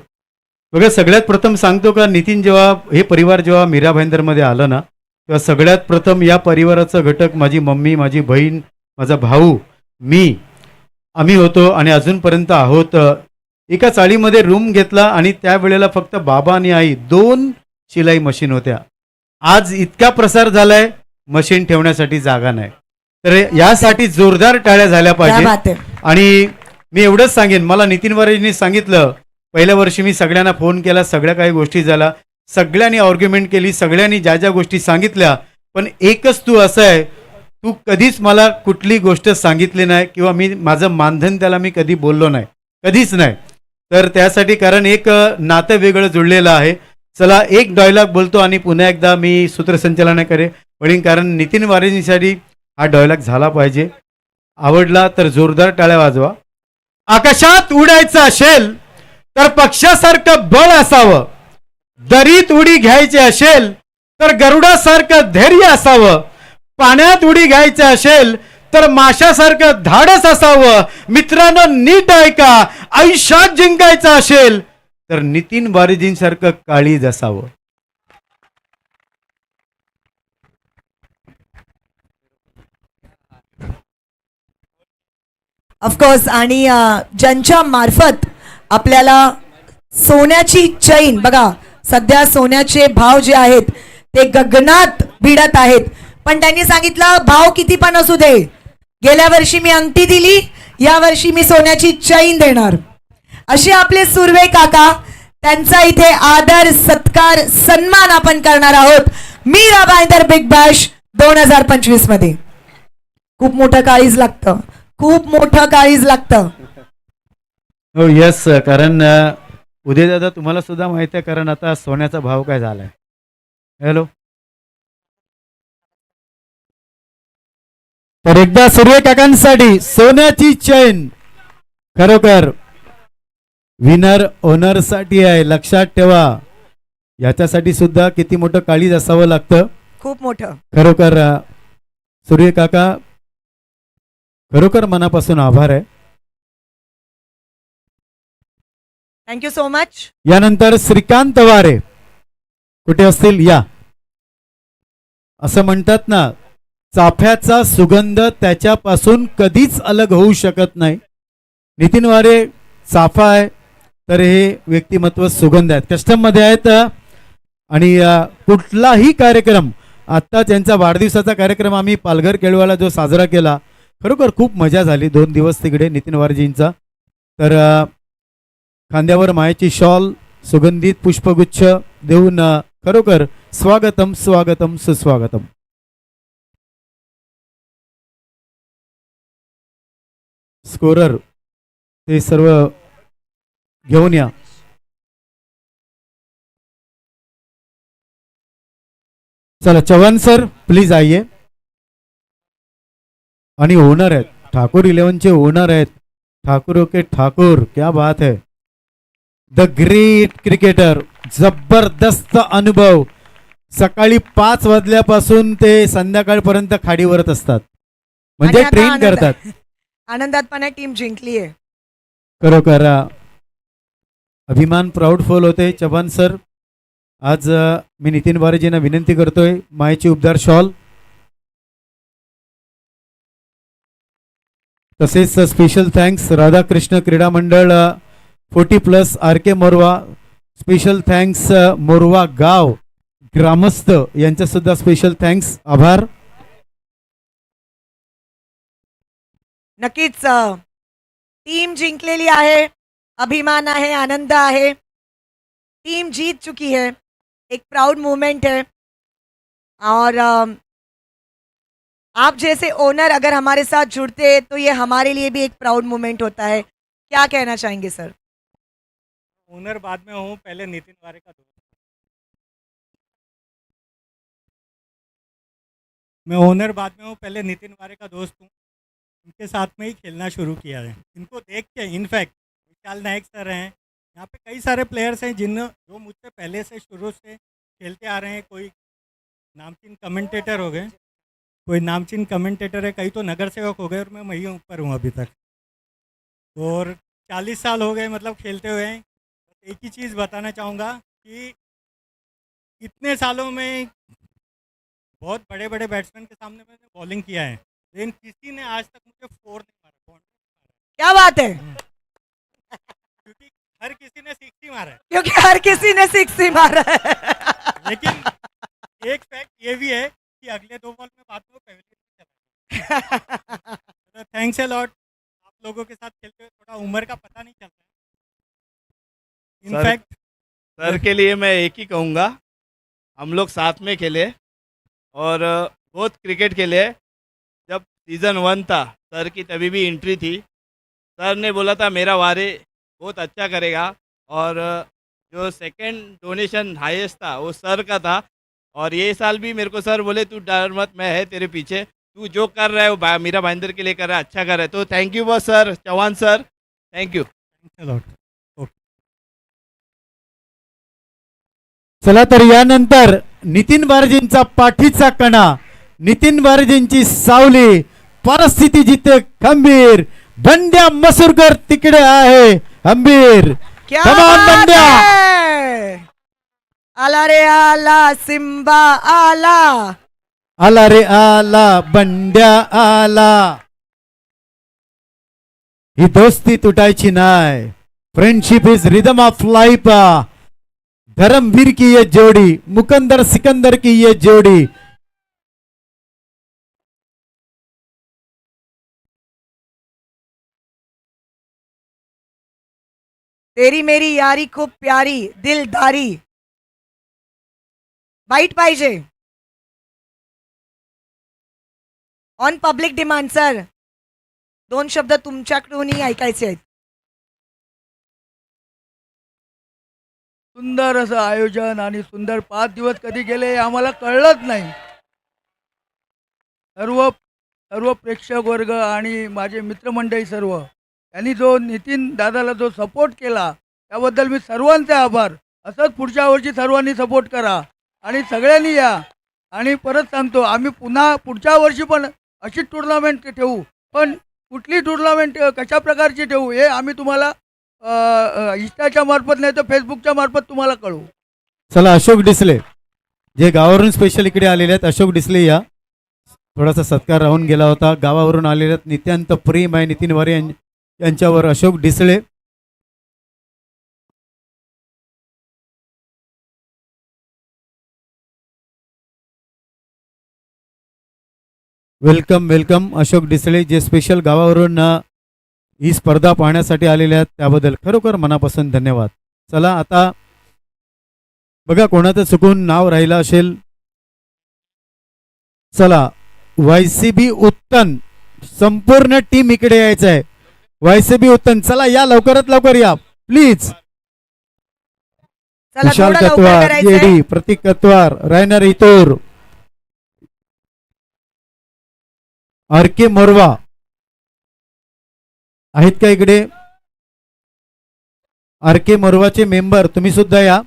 बघा, सगळ्यात प्रथम सांगतो का, नितीन जेव्हा हे परिवार जेव्हा मीरा भाईंदरमध्ये आलं ना, तेव्हा सगळ्यात प्रथम या परिवाराचा घटक माझी मम्मी, माझी बहीण, माझा भाऊ, मी आम्ही होतो आणि अजूनपर्यंत आहोत. एका चाळीमध्ये रूम घेतला आणि त्यावेळेला फक्त बाबा आणि आई 2 शिलाई मशीन होत्या. आज इतका प्रसार झालाय, मशीन ठेवण्यासाठी जागा नाही. तर यासाठी जोरदार टाळ्या झाल्या क्या पाहिजे. बात आहे. आणि मी एवढंच सांगेन, मला नितीन वारेंनी सांगितलं, पहिल्या वर्षी मी सगळ्यांना फोन केला, सगळ्या काही गोष्टी झाल्या, सगळ्यांनी आर्ग्युमेंट केली, सगळ्यांनी ज्या ज्या गोष्टी सांगितल्या, पण एकच तू असं आहे, तू कधीच मला कुठली गोष्ट सांगितली नाही किंवा मी माझं मानधन त्याला मी कधी बोललो नाही, कधीच नाही. तर त्यासाठी कारण एक नातं वेगळं जुळलेलं आहे. चला एक डायलॉग बोलतो आणि पुन्हा एकदा मी सूत्रसंचालन करेन कारण नितीन वारेंसाठी हा डायलॉग झाला पाहिजे. आवडला तर जोरदार टाळ्या वाजवा. आकाशात उडायचं असेल तर पक्षासारखं बळ असावं, दरीत उडी घ्यायची असेल तर गरुडासारखं धैर्य असावं, पाण्यात उडी घ्यायचं असेल तर माशासारखं धाडस असावं. मित्रांनो नीट ऐका, आयुष्यात जिंकायचं असेल तर नितीन वारेजींसारखं काळीज असावं. ऑफकोर्स आणि ज्यांच्या मार्फत आपल्याला सोन्याची चैन बघा, सध्या सोन्याचे भाव जे आहेत ते गगनात भिडत आहेत, पण त्यांनी सांगितलं भाव किती पण असू दे, गेल्या वर्षी मी अंगठी दिली, या वर्षी मी सोन्याची चैन देणार. असे आपले सुर्वे काका, त्यांचा इथे आदर सत्कार सन्मान आपण करणार आहोत मीरा भाईंदर बिग बॅश 2025 मध्ये. खूप मोठं काळीज लागतं, खूप मोठं काळीज लागतं. हो यस, कारण उदय दादा तुम्हाला सुद्धा माहिती आहे, कारण आता सोन्याचा भाव काय झालाय. हॅलो, तर एकदा सूर्य काकांसाठी सोन्याची चैन खरोखर विनर ओनर साठी आहे, लक्षात ठेवा. याच्यासाठी सुद्धा किती मोठं काळीज असावं लागतं. खूप मोठं खरोखर सूर्य काका, खरोखर मनापासून आभार आहे. Thank you so much. यानंतर श्रीकांत वारे कुठे असतील या. असं म्हणतात ना, चाफ्याचा सुगंध त्याच्यापासून कधीच अलग होऊ शकत नाही. नितीन वारे चाफा आहे, तर हे व्यक्तिमत्व सुगंध आहेत, कस्टम मध्ये आहेत. आणि कुठलाही कार्यक्रम, आत्ता त्यांचा वाढदिवसाचा कार्यक्रम आम्ही पालघर केळवाला जो साजरा केला, खरोखर खूप मजा झाली. 2 दिवस तिकडे नितीन वारेजींचा. तर खांद्यावर मायेची शॉल, सुगंधित पुष्पगुच्छ देऊन खरोखर स्वागतम स्वागतम सुस्वागतम. स्कोरर ते सर्व घेऊन या. चला चव्हाण सर प्लीज आइए. आणि ओनर आहेत, ठाकूर 11चे ओनर आहेत, ठाकुरों के ठाकुर, क्या बात है. द ग्रेट क्रिकेटर, जबरदस्त अनुभव. सकाळी 5 वाजल्यापासून ते संध्याकाळपर्यंत खाडीवरत असतात, म्हणजे आणि आता ट्रेन आनंद करतात. आहे. आनंदात पण टीम जिंकली आहे. खरोखर अभिमान प्राऊडफुल होते. चव्हाण सर, आज मी नितीन वारेजींना विनंती करतोय, मायेची उबदार शॉल. तसेच स्पेशल थँक्स राधाकृष्ण क्रीडा मंडळ 40+ RK Morwa. Special thanks Morwa गाव ग्रामस्थ यांचा सुद्धा स्पेशल थँक्स, आभार. नक्कीच टीम जिंकलेली आहे, अभिमान आहे, आनंद आहे. टीम जीत चुकी है, एक प्राउड मोमेंट है. और आप जैसे ओनर अगर हमारे साथ जुड़ते तो ये हमारे लिए भी एक प्राउड मोमेंट होता है. क्या कहना चाहेंगे सर? ओनर बाद में हूँ, पहले नितिन वारे का दोस्त. मैं ओनर बाद में हूँ, पहले नितिन वारे का दोस्त हूँ. इनके साथ में ही खेलना शुरू किया है. इनको देख के इनफैक्ट विशाल नायक सर हैं, यहाँ पे कई सारे प्लेयर्स हैं जो मुझसे पहले से शुरू से खेलते आ रहे हैं. कोई नामचीन कमेंटेटर हो गए, कोई नामचीन कमेंटेटर है, कई तो नगर सेवक हो गए, और मैं वहीं ऊपर हूँ अभी तक. और 40 साल हो गए मतलब खेलते हुए. एक ही चीज़ बताना चाहूँगा कि इतने सालों में बहुत बड़े बड़े बैट्समैन के सामने मैंने बॉलिंग किया है, लेकिन किसी ने आज तक मुझे 4 नहीं मारा. क्या बात है, क्योंकि हर किसी ने सिक्स ही मारा है, क्योंकि हर किसी ने सिक्स ही मारा है. लेकिन एक फैक्ट ये भी है कि अगले 2 बॉल में बाद में वो पवेलियन में चला. तो थैंक्स अ लॉट. आप लोगों के साथ खेलते हुए थोड़ा उम्र का पता नहीं चलता है. इनफैक्ट सर के लिए मैं एक ही कहूँगा, हम लोग साथ में खेले और बहुत क्रिकेट खेले. जब सीज़न 1 था सर की तभी भी एंट्री थी. सर ने बोला था मेरा वारे बहुत अच्छा करेगा और जो सेकंड डोनेशन हाईएस्ट था वो सर का था. और ये साल भी मेरे को सर बोले तू डर मत, मैं है तेरे पीछे, तू जो कर रहा है वो मीरा भाईंदर के लिए कर रहा है, अच्छा कर रहा है. तो थैंक यू बस sir, Chauhan sir, thank you. Thanks a lot. चला तर यानंतर नितीन बारजींचा पाठीचा कणा, नितीन बारजींची सावली, परिस्थिती जिथे खंबीर, बंड्या मसूरकर तिकडे आहे खंबीर. क्या Come on, बात बंड्या. है. आला रे आला सिम्बा आला. आला रे आला बंड्या आला. ही दोस्ती तुटायची नाही. Friendship is rhythm of life. Dharmaveer की ये जोड़ी, मुकंदर सिकंदर की ये जोड़ी. तेरी मेरी यारी खूप प्यारी दिलदारी. बाईट पाहिजे ऑन पब्लिक डिमांड. सर 2 शब्द तुमच्याकडूनही ऐकायचे आहेत. सुंदर असं आयोजन आणि सुंदर 5 दिवस कधी गेले हे आम्हाला कळलंच नाही. सर्व सर्व प्रेक्षक वर्ग आणि माझे मित्रमंडळी सर्व यांनी जो नितीन दादाला जो सपोर्ट केला त्याबद्दल मी सर्वांचे आभार. असंच पुढच्या वर्षी सर्वांनी सपोर्ट करा आणि सगळ्यांनी या. आणि परत सांगतो आम्ही पुन्हा पुढच्या वर्षी पण अशी टुर्नामेंट ठेवू, पण कुठली टुर्नामेंट कशा प्रकारची ठेवू हे आम्ही तुम्हाला इंस्टाच्या मार्फत नाही तर फेसबुकच्या मार्फत तुम्हाला कळवू. चला अशोक डिसले जे गावावरून स्पेशल इकडे आलेले आहेत, अशोक डिसले या. थोडासा सत्कार राहून गेला होता. गावावरून आलेले आहेत, नित्यांत प्रेम आहे नितीन वारे यांच्यावर. Ashok Disale welcome welcome. अशोक डिसले जे स्पेशल गावावरून ही स्पर्धा पाहण्यासाठी आलेले आहेत त्याबद्दल खरोखर मनापासून धन्यवाद. चला आता बघा कोणाचं चुकून नाव राहिलं असेल. चला वायसीबी उत्तन संपूर्ण टीम इकडे यायचं आहे. वायसीबी उत्तन चला या, लवकरात लवकर या प्लीज. चला विशाल थोडं लवकर कतवार, करायचंय. येडी, प्रतीक कतवार, रायनर इतोर, आर के मोरवा आहेत का इकडे? आर के मोरवाचे मेंबर तुम्ही सुद्धा या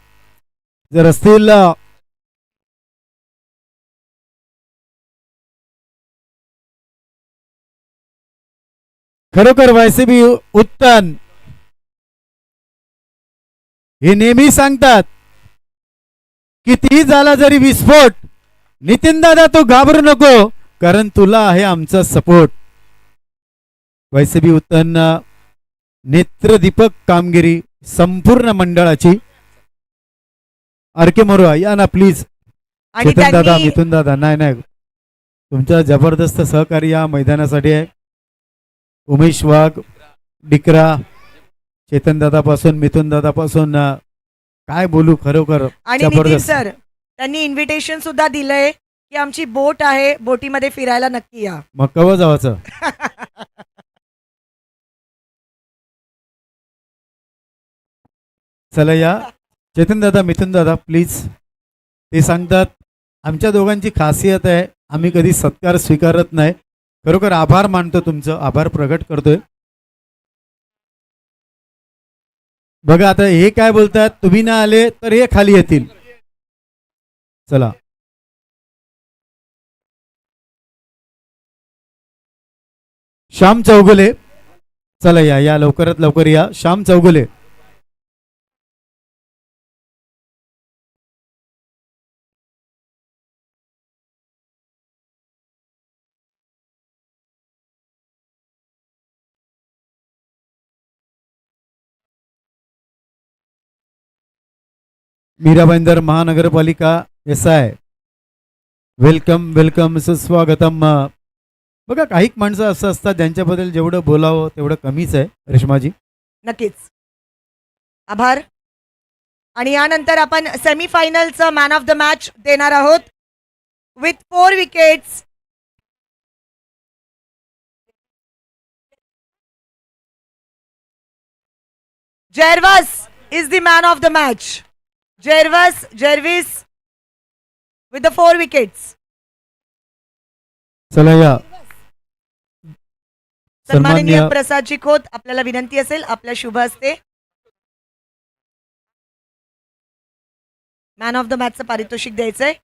जर असतील. खरोखर वायसीबी उत्तन हे नेहमी सांगतात कितीही झाला जरी विस्फोट, नितीन दादा तू घाबरू नको कारण तुला आहे आमचा सपोर्ट. वायसीबी उत्तन नेत्रदीपक कामगिरी संपूर्ण मंडळाची. आर के मोरवा या ना प्लीज. आणि चेतन दादा, त्यांनी मिथुन दादा, नाही नाही तुमचं जबरदस्त सहकार्य या मैदानासाठी आहे. उमेश वाघ, डिकरा, चेतन दादापासून मिथुन दादापासून काय बोलू, खरोखर आणि नितीन जबरदस्त. सर त्यांनी इन्व्हिटेशन सुद्धा दिलंय की आमची बोट आहे, बोटीमध्ये फिरायला नक्की या. मग कवा जावाचं. चला या चेतन दादा, मिथुन दादा प्लीज. ते सांगतात आमच्या दोघांची खासियत आहे आम्ही कधी सत्कार स्वीकारत नाही. खरोखर आभार मानतो, तुमचं आभार प्रगट करतोय. बघा आता हे काय बोलतात, तुम्ही ना आले तर हे खाली येतील. चला श्याम चौगुले, चला या या लवकरात लवकर या. श्याम चौगुले मीरा भाईंदर महानगरपालिका SI, वेलकम वेलकम सुस्वागतम. बघा काही माणसं असं असतात ज्यांच्याबद्दल जेवढं बोलावं तेवढं कमीच आहे रेश्माजी. नक्कीच आभार. आणि यानंतर आपण सेमीफायनलचं मॅन ऑफ द मॅच देणार आहोत विथ 4 wickets. Jervis is the man of the match. Jervis with the 4 wickets. चला या सन्माननीय सन्मान्य प्रसादजी खोत, आपल्याला विनंती असेल आपल्या शुभ हस्ते मॅन ऑफ द मॅचचं पारितोषिक द्यायचंय.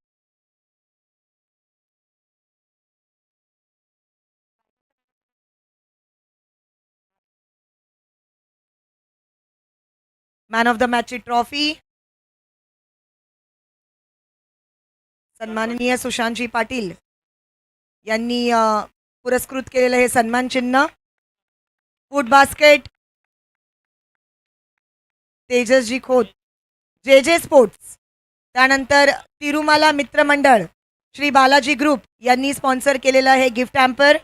मॅन ऑफ द मॅचची ट्रॉफी सन्माननीय सुशांतजी पाटील यांनी पुरस्कृत केलेलं हे सन्मान चिन्ह, food basket Tejasji Khot, JJ sports, त्यानंतर तिरुमाला मित्रमंडळ श्री बालाजी ग्रुप यांनी स्पॉन्सर केलेलं हे गिफ्ट हॅम्पर,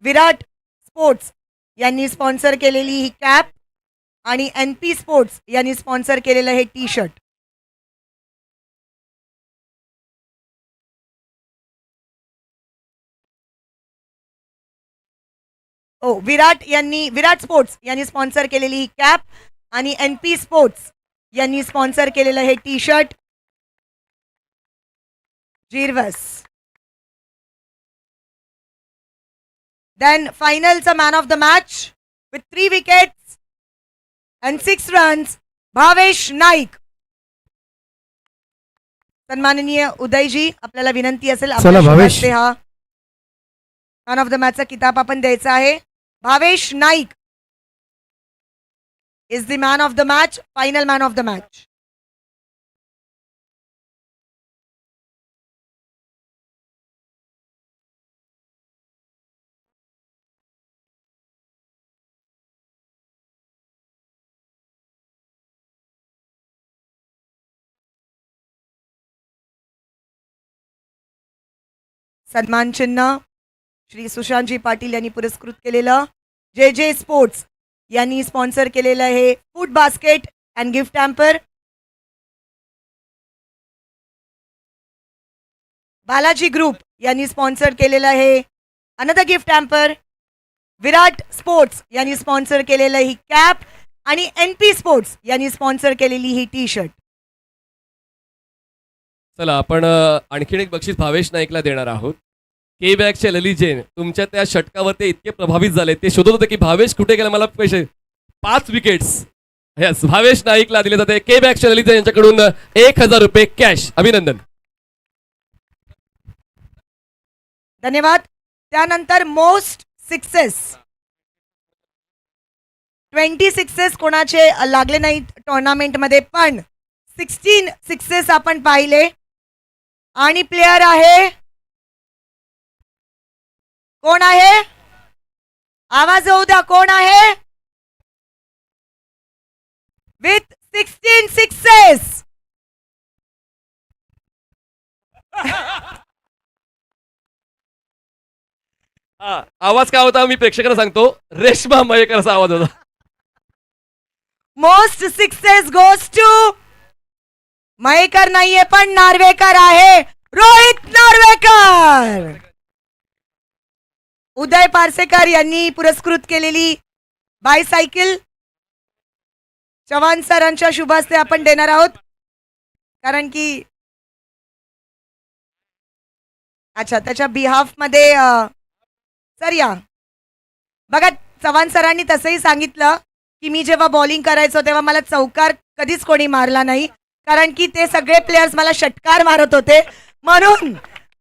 विराट स्पोर्ट्स यांनी स्पॉन्सर केलेली ही कॅप आणि NP स्पोर्ट्स यांनी स्पॉन्सर केलेलं हे टी शर्ट. विराट स्पोर्ट्स यांनी स्पॉन्सर केलेली ही कॅप आणि NP स्पोर्ट्स यांनी स्पॉन्सर केलेलं हे T shirt. Jervis. Then फायनलचा man of the match with 3 wickets and 6 runs, Bhavesh Naik. सन्माननीय उदयजी, आपल्याला विनंती असेल चला भावेश. हा मॅन ऑफ द मॅचचा किताब आपण द्यायचा आहे. Bhavesh Naik is the man of the match, final man of the match. सन्मान चिन्ह श्री सुशांतजी पाटील यांनी पुरस्कृत केलेलं, JJ स्पोर्ट्स यांनी स्पॉन्सर केलेलं हे food basket and gift hamper, Balaji group यांनी स्पॉन्सर केलेलं हे another gift hamper, Virat sports यांनी स्पॉन्सर केलेलं ही कॅप आणि NP स्पोर्ट्स यांनी स्पॉन्सर केलेली ही टी शर्ट. चला आपण आणखीन एक बक्षीस भावेश नाईकला देणार आहोत. के बॅगचे ललित जैन तुमच्या त्या षटकावर ते इतके प्रभावित झाले, ते शोधत होते की भावेश कुठे गेला, मला पैसे. 5 विकेट्स यस भावेश नाईकला दिले जाते. के बॅगचे ललित जैन यांच्याकडून 1000 रुपये कॅश. अभिनंदन. धन्यवाद. त्यानंतर मोस्ट सिक्सेस 20 सिक्सेस कोणाचे लागले नाहीत टुर्नामेंटमध्ये, पण 16 सिक्सेस आपण पाहिले. आणि प्लेयर आहे, कोण आहे, आवाज होऊ द्या, कोण आहे विथ 16 सिक्सेस. आवाज काय होता मी प्रेक्षकांना सांगतो, रेश्मा मयेकरचा आवाज होता. Most sixes goes to Mayekar नाहीये पण नार्वेकर आहे, रोहित नार्वेकर. उदय पारसेकर यांनी पुरस्कृत केलेली बायसायकल चव्हाण सरांच्या शुभ हस्ते आपण देणार आहोत. कारण की अच्छा त्याच्या बिहाफ मध्ये सर या बघा, चव्हाण सरांनी तसंही सांगितलं की मी जेव्हा बॉलिंग करायचो तेव्हा मला चौकार कधीच कोणी मारला नाही, कारण की ते सगळे प्लेयर्स मला षटकार मारत होते. म्हणून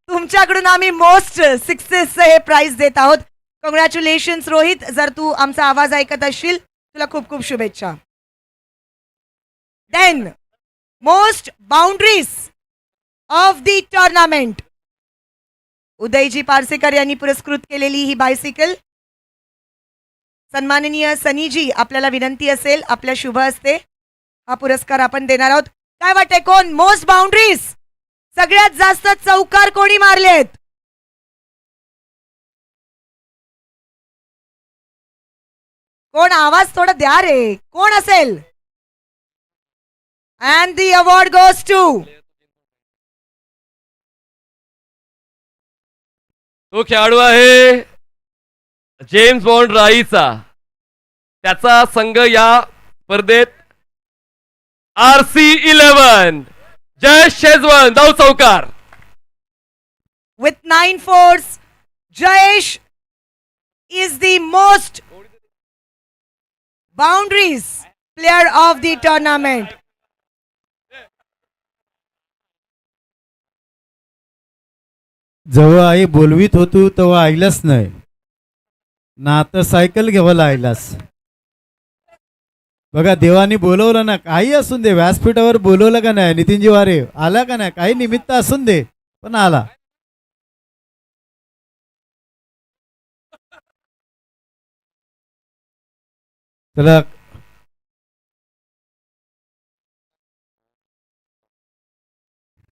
तुमच्याकडून आम्ही मोस्ट सिक्सेसचं हे प्राइज देत आहोत. कॉंग्रॅच्युलेशन्स रोहित, जर तू आमचा आवाज ऐकत असशील तुला खूप खूप शुभेच्छा. Then most boundaries of the tournament Udayji Parsekar यांनी पुरस्कृत केलेली ही बायसिकल. सन्माननीय सनीजी, आपल्याला विनंती असेल आपल्या शुभ हस्ते हा पुरस्कार आपण देणार आहोत. काय वाटतंय कोण मोस्ट बाउंड्रीज, सगळ्यात जास्त चौकार कोणी मारलेत? कोण आवाज थोडा द्या रे, कोण असेल? And the award goes to तो खेळाडू आहे जेम्स बॉन्ड राईचा. त्याचा संघ या स्पर्धेत RC11 जयेश शेजवण धाव चौकार. with 9 fours. Jayesh is the most boundaries player of the tournament. जेव्हा आई बोलवीत होतो तेव्हा आईलाच नाही ना, आता सायकल घेवायला आईलास. बघा देवानी बोलवलं ना, काही असून दे, व्यासपीठावर बोलवलं का नाही, नितीनजी वारे आला का नाही, काही निमित्त असून दे पण आला. चला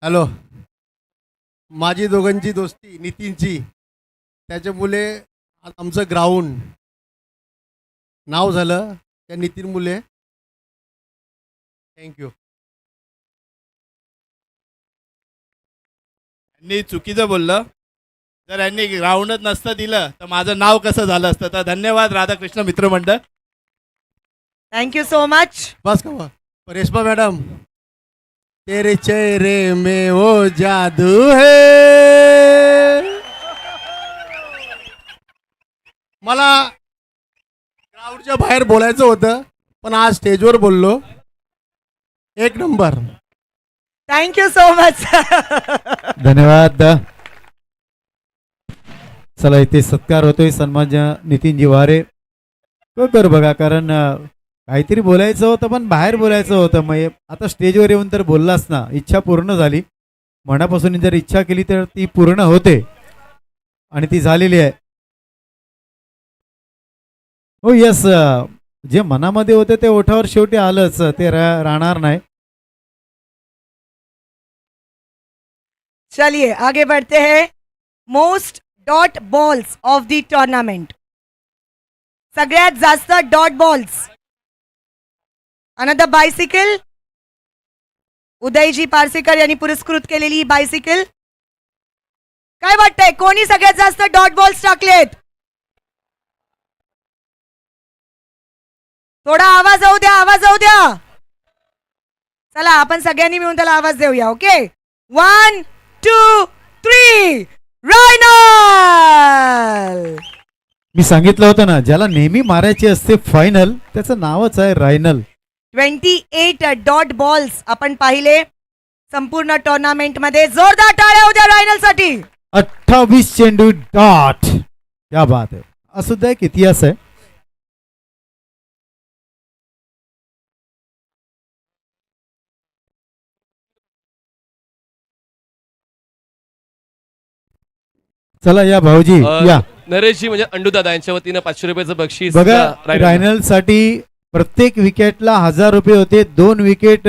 हॅलो, माझी दोघांची दोस्ती नितीनची, त्याच्यामुळे आमचं ग्राउंड नाव झालं त्या नितीन मुले. थँक्यू. यांनी चुकीचं बोललं. जर यांनी ग्राउंडच नसतं दिलं तर माझं नाव कसं झालं असतं. तर धन्यवाद राधाकृष्ण मित्रमंडळ. Thank you so much. बस का रेश्मा मॅडम, तेरे चेहरे में वो जादू है. मला ग्राउंडच्या बाहेर बोलायचं होतं पण आज स्टेजवर बोललो. एक नंबर. Thank you so much. धन्यवाद. चला इथे सत्कार होतोय, सन्मान्य नितीनजी वारे. कर बघा, कारण काहीतरी बोलायचं होतं पण बाहेर बोलायचं होतं. मग आता स्टेजवर येऊन तर बोललास ना, इच्छा पूर्ण झाली. मनापासून जर इच्छा केली तर ती पूर्ण होते आणि ती झालेली आहे. हो यस, जे मनामध्ये होते ते ओठावर शेवटी आलंच, ते राहणार नाही. चलिए आगे बढ़ते हैं. Most dot balls of the tournament, सगळ्यात जास्त dot balls. Another bicycle, Udayji Parsekar यांनी पुरस्कृत केलेली ही बायसिकल. काय वाटतंय कोणी सगळ्यात जास्त डॉट बॉल्स टाकलेत? थोडा आवाज येऊ द्या, आवाज येऊ द्या. चला आपण सगळ्यांनी मिळून त्याला आवाज देऊया. ओके, 1 2 3 रायनल. मी सांगितलं होतं ना, ज्याला नेहमी मारायची असते फायनल, त्याचं नावच आहे रायनल. 28 डॉट बॉल्स आपण पाहिले संपूर्ण टुर्नामेंट मध्ये. जोरदार टाळ्या उद्या रायनल साठी. 28 चेंडू डॉट. क्या बात आहे. असुद्धा एक इतिहास आहे. चला या भाऊजी या. नरेशजी म्हणजे अंडूदादा यांच्या वतीनं 500 रुपयाचं बक्षीस. बघा रायनल साठी प्रत्येक विकेटला 1000 रुपये होते. 2 विकेट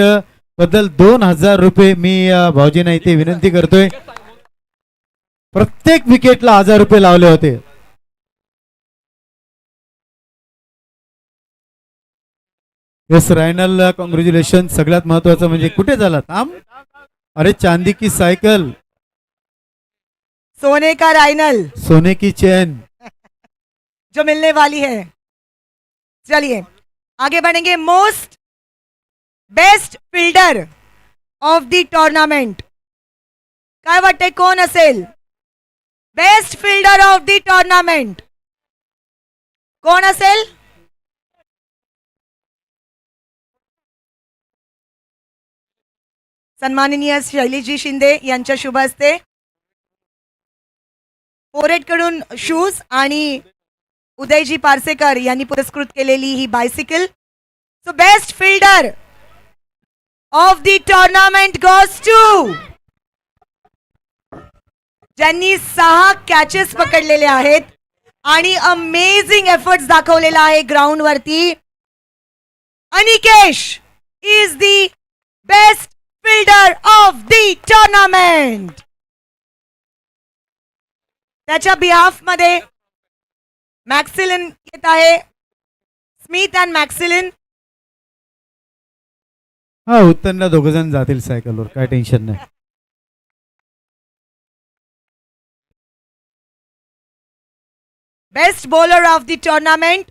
बद्दल 2000 रुपये. मी भाऊजींना इथे विनंती करतोय, प्रत्येक विकेटला 1000 रुपये लावले होते. Yes Raynal, congratulation. सगळ्यात महत्वाचं म्हणजे कुठे झाला थांब, अरे चांदी की सायकल, सोने का रायनल, सोने की चैन जो मिलने वाली है. चलिए आगे बढ़ेंगे. Most best fielder of the tournament, काय वाटते कोण असेल best fielder of the tournament? कोण असेल? सन्माननीय शैलीजी शिंदे यांच्या शुभ हस्ते पोरेट कडून शूज आणि उदयजी पारसेकर यांनी पुरस्कृत केलेली ही bicycle. So best fielder of the tournament goes to ज्यांनी 6 कॅचेस पकडलेले आहेत आणि अमेझिंग एफर्ट्स दाखवलेला आहे ग्राउंड वरती. Anikesh is the best fielder of the tournament. त्याच्या बिहाफ मध्ये मॅक्सिलिन येत आहे. Smith and Maxlin. हा उत्तनला दोघ जण जातील सायकलवर, काय टेन्शन नाही. Best bowler of the tournament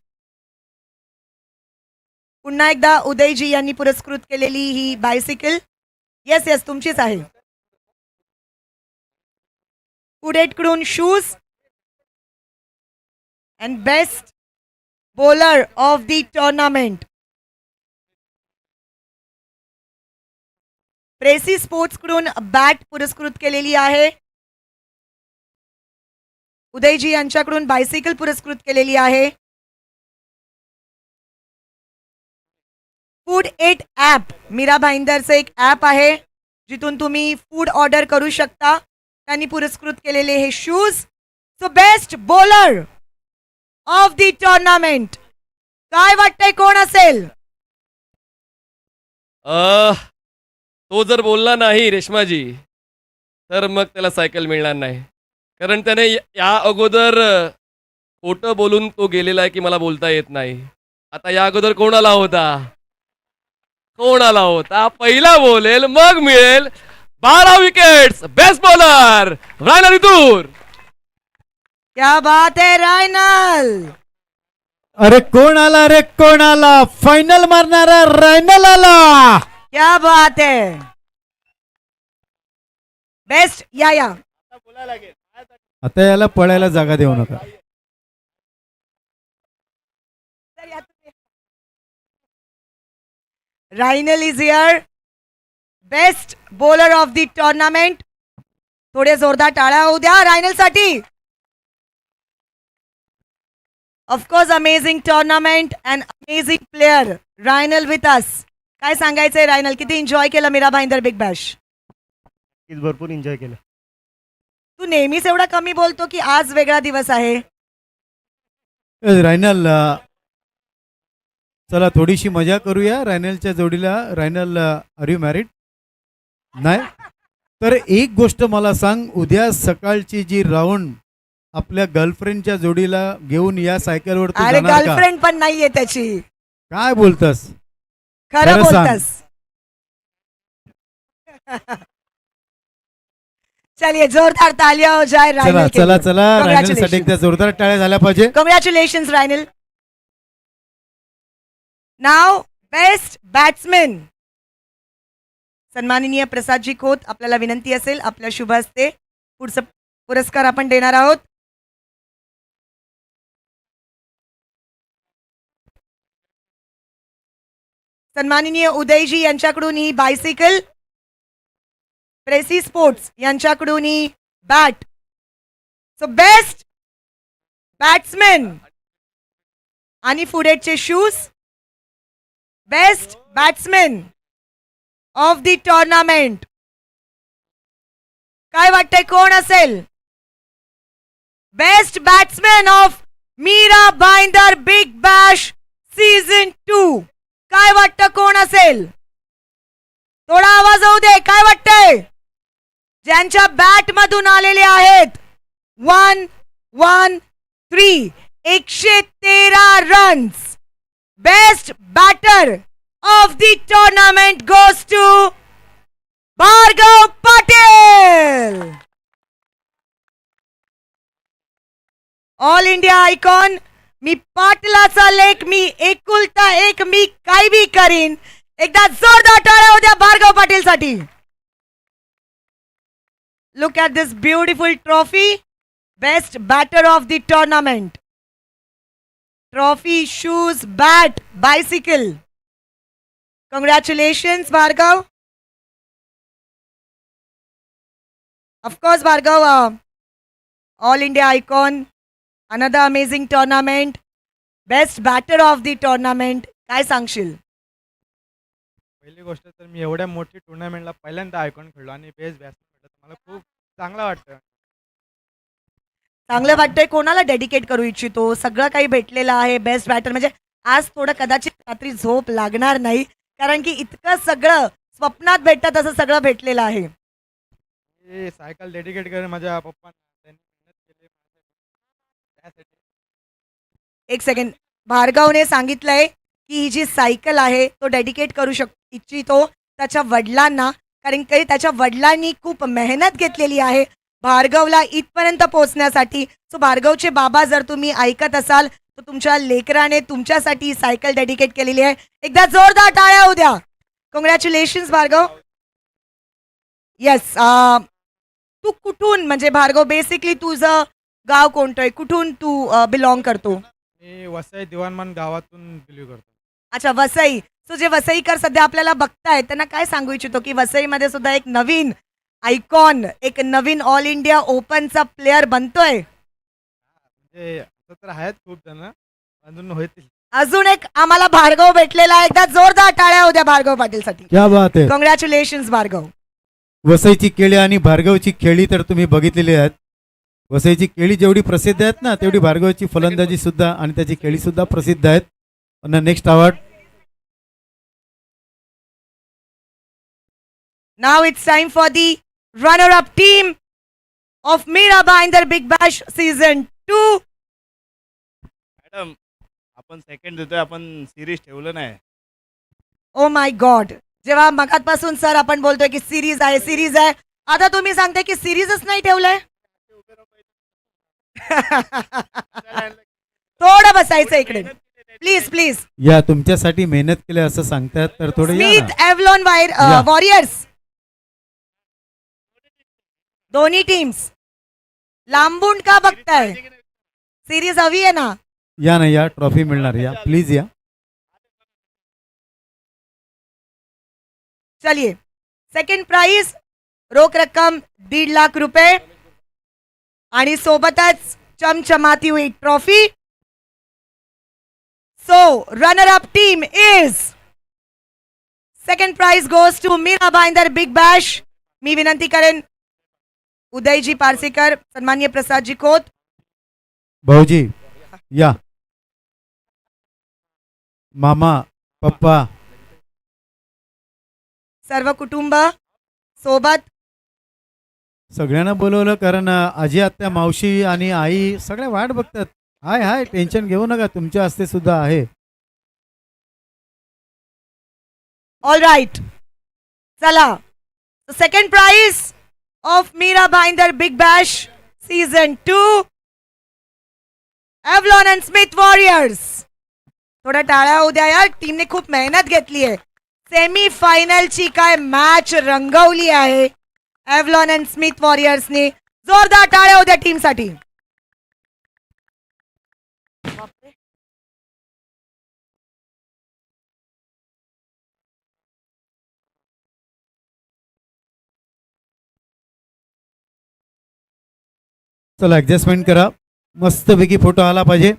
पुन्हा एकदा उदयजी यांनी पुरस्कृत केलेली ही बायसिकल. येस येस तुमचीच आहे. कडून shoes and best bowler of the tournament प्रेसी स्पोर्ट्स कडून बॅट पुरस्कृत केलेली आहे. उदयजी यांच्याकडून बायसिकल पुरस्कृत केलेली आहे. फूड एट ॲप मीरा भाईंदरचं एक ॲप आहे जिथून तुम्ही फूड ऑर्डर करू शकता. त्यांनी पुरस्कृत केलेले हे shoes. So best bowler of the tournament काय वाटतंय कोण असेल? तो जर बोलला नाही रेश्माजी तर मग त्याला सायकल मिळणार नाही, कारण त्याने या अगोदर खोटं बोलून तो गेलेला आहे की मला बोलता येत नाही. आता या अगोदर कोण आला होता पहिला बोलेल मग मिळेल 12 विकेट्स. बेस्ट बॉलर रायनल रितूर. क्या बात है रायनल. अरे कोण आला फायनल मारणारा रायनल आला. क्या बात है. बेस्ट या आता याला पळायला जागा देऊ नका. Raynal is here. Best bowler of the tournament. थोडे जोरदार टाळ्या होऊ द्या रायनल साठी. Of course amazing tournament and amazing player Raynal with us. काय सांगायचंय रायनल, किती एन्जॉय केलं मीरा भाईंदर बिग बॅश? भरपूर एन्जॉय केलं. तू नेहमीच एवढा कमी बोलतो की आज वेगळा दिवस आहे? रायनल चला थोडीशी मजा करूया रायनलच्या जोडीला. Rynal R you married? नाही तर एक गोष्ट मला सांग, उद्या सकाळची जी राऊंड आपल्या गर्लफ्रेंडच्या जोडीला घेऊन या सायकलवर तू अरे जाणार का? गर्लफ्रेंड पण नाहीये त्याची. काय बोलतस? खरं खरं सांग. बोलतस. चलिए जोरदार तालियां हो जाए चला रायनल के चला लिए. चला रायनल साठी एकदा जोरदार टाळ्या झाल्या पाहिजे. कॉंग्रॅच्युलेशन्स रायनल. नाव बेस्ट बॅट्समॅन सन्माननीय प्रसादजी खोत, आपल्याला विनंती असेल आपल्या शुभ हस्ते पुढचा पुरस्कार आपण देणार आहोत. सन्माननीय उदयजी यांच्याकडून ही बायसिकल, प्रेसी स्पोर्ट्स यांच्याकडून ही बॅट. सो बेस्ट बॅट्समॅन आणि फुडेटचे shoes. Best batsman of the tournament काय वाटतंय कोण असेल? Best batsman of Mira Bhayandar big bash season 2 काय वाटतं कोण असेल? थोडा आवाज होऊ दे. काय वाटतंय? ज्यांच्या बॅट मधून आलेले आहेत 113 113 runs. Best batter of the tournament goes to Bhargav Patil. All India icon. मी पाटलाचा लेख, मी एकुलता एक, मी काय बी करीन. एकदा जोरदार टाळ्या होऊ द्या भार्गव पाटील साठी. Look at this beautiful trophy. Best batter of the tournament. Trophy, shoes, bat, bicycle. Congratulations Bhargav. Of course Bhargav, all India icon, another amazing tournament, best batter of the tournament. काय सांगशील? पहिली गोष्ट तर मी एवढ्या मोठी टुर्नामेंटला पहिल्यांदा आयकॉन खेळलो आणि बेस्ट बॅट्समॅन खेळलो. मला खूप चांगलं वाटतं. चांगलं वाटतंय. कोणाला डेडिकेट करू इच्छितो? सगळं काही भेटलेलं आहे. बेस्ट बॅटर म्हणजे आज थोडं कदाचित रात्री झोप लागणार नाही, कारण की इतकं सगळं स्वप्नात भेटतं तसं सगळं भेटलेलं आहे. हे सायकल डेडिकेट करेन माझ्या पप्पांना. त्यांनी मेहनत केली त्यासाठी. एक सेकंड. भार्गवने सांगितलंय की ही जी सायकल आहे तो डेडिकेट करू इच्छितो त्याच्या वडिलांना, कारण की त्याच्या वडिलांनी खूप मेहनत घेतलेली आहे भार्गवला इथपर्यंत पोहोचण्यासाठी. सो भार्गवचे बाबा जर तुम्ही ऐकत असाल तर तुमच्या लेकराने तुमच्यासाठी ही सायकल डेडिकेट केलेली आहे. एकदा जोरदार टाळ्या होऊ द्या. कॉंग्रॅच्युलेशन्स भार्गव. येस. तू कुठून, म्हणजे भार्गव बेसिकली तुझं गाव कोणतं आहे, कुठून तू बिलॉंग करतो? मी वसई दिवाणमान गावातून बिलीव्ह करतो. अच्छा, वसई. सो जे वसईकर सध्या आपल्याला बघतायत त्यांना काय सांगू इच्छितो की वसईमध्ये सुद्धा एक नवीन आयकॉन, एक नवीन ऑल इंडिया ओपनचा प्लेअर बनतोय. म्हणजे असं तर आहेत खूप जण, अजून होतील. अजून एक आम्हाला भार्गव भेटलेला आहे. एकदा जोरदार टाळ्या होत्या भार्गव पाटीलसाठी. क्या बात आहे. कॉंग्रॅच्युलेशन्स भार्गव. वसईची केळी आणि भार्गवची खेळी तर तुम्ही बघितलेली आहेत. वसईची केळी जेवढी प्रसिद्ध आहेत ना तेवढी भार्गवची फलंदाजी सुद्धा आणि त्याची केळी सुद्धा प्रसिद्ध आहेत. Next award. Now it's time for the runner-up team of Mira Bhayandar Big Bash Season 2. Madam, आपण सेकंड देतोय, आपण सिरीज ठेवलं नाही. Oh my God. जेव्हा मगातपासून सर आपण बोलतोय की सिरीज आहे, सिरीज आहे, आता तुम्ही सांगताय की सिरीजच नाही ठेवलंय. थोडं बसायचं इकडे प्लीज प्लीज. या तुमच्यासाठी मेहनत केली असं सांगतात तर थोडं या ना. स्मिथ एव्हलॉन वॉरियर्स, दोन्ही टीम्स लांबून का बघताय? सिरीज हवी आहे ना. या ना, या ट्रॉफी मिळणार. या प्लीज या. चलिए, सेकंड प्राइज रोख रक्कम 1.5 लाख रुपये आणि सोबतच चमचमाती हुई trophy. So runner up team is, second prize goes to Mira Bhayandar big bash. मी विनंती करेन उदयजी पारसेकर, सन्माननीय प्रसादजी खोत. भाऊजी या. मामा, पप्पा, सर्व कुटुंब सोबत. सगळ्यांना बोलवलं कारण आजी, आत्या, मावशी आणि आई सगळ्या वाट बघतात. हाय हाय, टेन्शन घेऊ नका, तुमच्या हस्ते सुद्धा आहे. All right. चला, second prize of Mira Bhayandar big bash season 2, Avalon and Smith Warriors. थोडा टाळ्या होऊ द्या यार, टीमने खूप मेहनत घेतली आहे. सेमी फायनलची काय मॅच रंगवली आहे एव्हलॉन अँड स्मिथ वॉरियर्सने. जोरदार टाळ्या होऊ द्या टीमसाठी. चला ऍडजस्टमेंट करा, मस्तपैकी फोटो आला पाहिजे.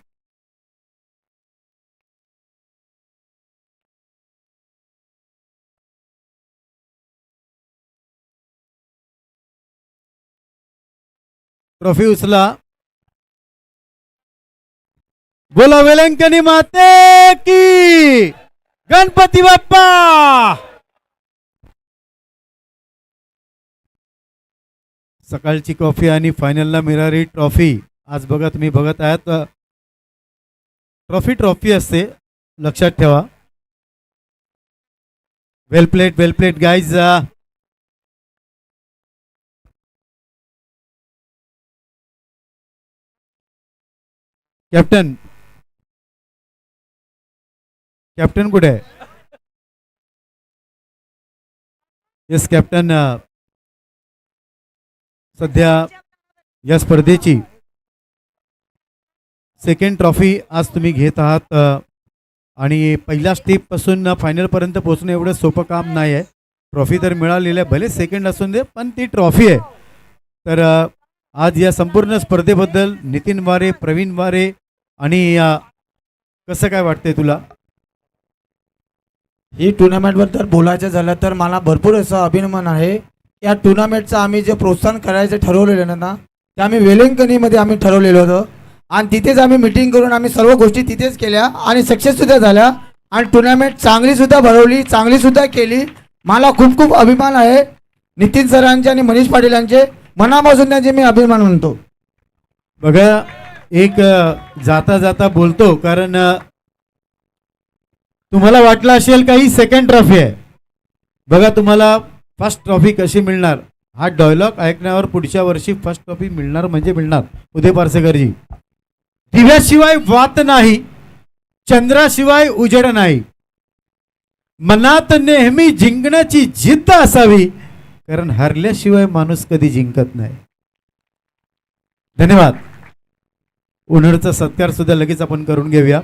ट्रॉफी उचला. बोला वेलंकनी माते की, गणपती बाप्पा. सकाळची कॉफी आणि फायनलला मिळणारी ट्रॉफी. आज बघा, तुम्ही बघत आहात, ट्रॉफी असते, लक्षात ठेवा. वेल प्लेट गाईज. कॅप्टन कुठे आहे? Yes captain. सध्या या स्पर्धेची सेकंड ट्रॉफी आज तुम्ही घेत आहात आणि पहिल्या स्टेप पासून फायनल पर्यंत पोहोचणं एवढं सोपं काम नाही आहे. ट्रॉफी तर मिळालेली आहे, भले सेकंड असून दे, पण ती ट्रॉफी आहे. तर आज या संपूर्ण स्पर्धेबद्दल नितीन वारे, प्रवीण वारे आणि कसं काय वाटतंय तुला? ही टुर्नामेंटबद्दल बोलायचं झालं तर मला भरपूर असं अभिमान आहे. या टुर्नामेंटचं आम्ही जे प्रोत्साहन करायचं ठरवलेलं ना, ते आम्ही वेलिंगकनीमध्ये आम्ही ठरवलेलं होतं आणि तिथेच आम्ही मिटिंग करून आम्ही सर्व गोष्टी तिथेच केल्या आणि सक्सेससुद्धा झाल्या आणि टुर्नामेंट चांगलीसुद्धा भरवली, चांगलीसुद्धा केली. मला खूप खूप अभिमान आहे नितीन सरांचे आणि मनीष पाटील यांचे, मनापासून त्यांचे मी अभिमान म्हणतो. बघा एक जाता जाता बोलतो, कारण तुम्हाला वाटलं असेल काही सेकंड ट्रॉफी आहे. बघा तुम्हाला फर्स्ट ट्रॉफी कशी मिळणार, हा डायलॉग ऐकण्यावर पुढच्या वर्षी फर्स्ट ट्रॉफी मिळणार म्हणजे मिळणार. उदय पारसेकरजी, दिव्याशिवाय वात नाही, चंद्राशिवाय उजेड नाही, मनात नेहमी जिंकण्याची जिद्द असावी, कारण हरल्याशिवाय माणूस कधी जिंकत नाही. धन्यवाद. ओनरचा सत्कार सुद्धा लगेच आपण करून घेऊया.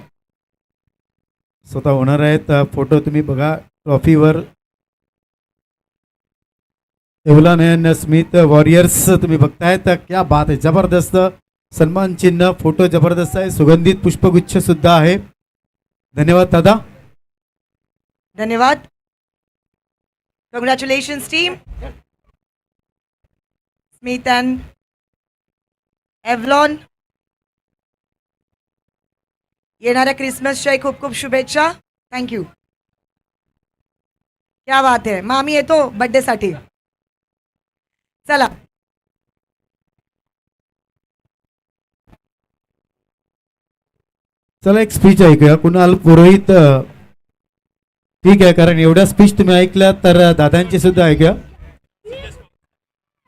स्वतः होणार आहेत. फोटो तुम्ही बघा ट्रॉफीवर एव्हलान स्मिथ वॉरियर्स तुम्ही बघतायत. क्या बात आहे, जबरदस्त सन्मान चिन्ह, फोटो जबरदस्त आहे, सुगंधित पुष्पगुच्छ सुद्धा आहे. धन्यवाद दादा. धन्यवाद. Congratulations team. स्मिथ अँड एव्हलॉन, येणाऱ्या क्रिसमसच्या खूप खूप शुभेच्छा. थँक्यू. क्या बात आहे. मग आम्ही येतो बर्थडे साठी. चला चला एक स्पीच ऐकूया. कुणाल पुरोहित, ठीक आहे, कारण एवढ्या स्पीच तुम्ही ऐकल्या तर दादांची सुद्धा ऐकूया.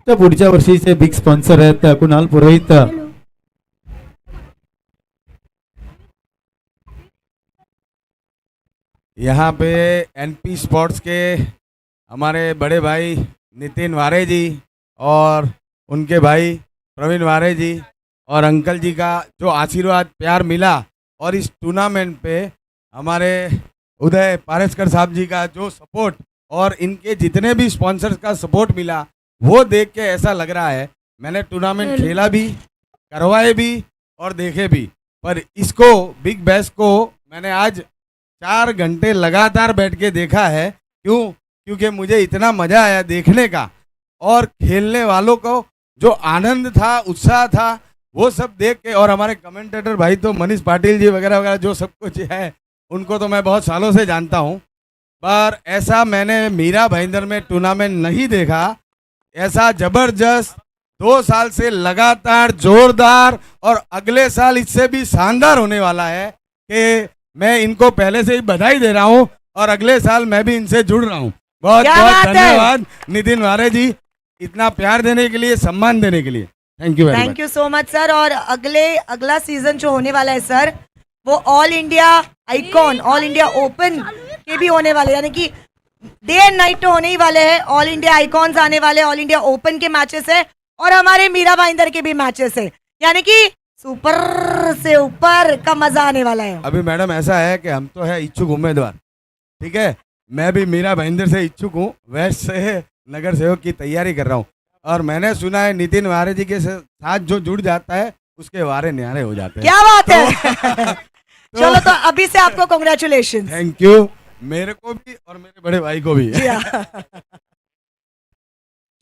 तर पुढच्या वर्षीचे बिग स्पॉन्सर आहेत कुणाल पुरोहित. यहाँ पे एनपी स्पोर्ट्स के हमारे बड़े भाई नितिन वारे जी और उनके भाई प्रवीण वारे जी और अंकल जी का जो आशीर्वाद प्यार मिला, और इस टूर्नामेंट पे हमारे उदय पारेसकर साहब जी का जो सपोर्ट और इनके जितने भी स्पॉन्सर्स का सपोर्ट मिला, वो देख के ऐसा लग रहा है, मैंने टूर्नामेंट खेला भी, करवाए भी और देखे भी, पर इसको बिग बैश को मैंने आज 4 घंटे लगातार बैठ के देखा है. क्यों? क्योंकि मुझे इतना मज़ा आया देखने का, और खेलने वालों को जो आनंद था, उत्साह था, वो सब देख के. और हमारे कमेंटेटर भाई तो मनीष पाटिल जी वगैरह वगैरह जो सब कुछ है, उनको तो मैं बहुत सालों से जानता हूँ, पर ऐसा मैंने मीरा भाईंदर में टूर्नामेंट नहीं देखा. ऐसा जबरदस्त 2 साल से लगातार जोरदार, और अगले साल इससे भी शानदार होने वाला है कि मैं इनको पहले से ही बधाई दे रहा हूँ, और अगले साल मैं भी इनसे जुड़ रहा हूँ. बहुत बहुत धन्यवाद नितिन वारे जी, इतना प्यार देने के लिए, सम्मान देने के लिए. Thank you very much. Thank you so much sir. और अगला सीजन जो होने वाला है सर, वो all India icon, all India open के भी होने वाले, यानी कि डे एंड नाइट तो होने ही वाले हैं. ऑल इंडिया आइकॉन्स आने वाले, ऑल इंडिया ओपन के मैचेस है, और हमारे मीरा भाईंदर के भी मैचेस है, यानी कि सुपर से ऊपर का मजा आने वाला है. अभी मैडम ऐसा है कि हम तो है इच्छुक उम्मीदवार, ठीक है, मैं भी मीरा भाईंदर से इच्छुक हूँ, वेस्ट से नगर सेवक की तैयारी कर रहा हूँ, और मैंने सुना है नितिन वारे जी के साथ जो जुड़ जाता है उसके वारे न्यारे हो जाते हैं. क्या बात है. चलो तो अभी से आपको कॉन्ग्रेचुलेशन. थैंक यू, मेरे को भी और मेरे बड़े भाई को भी.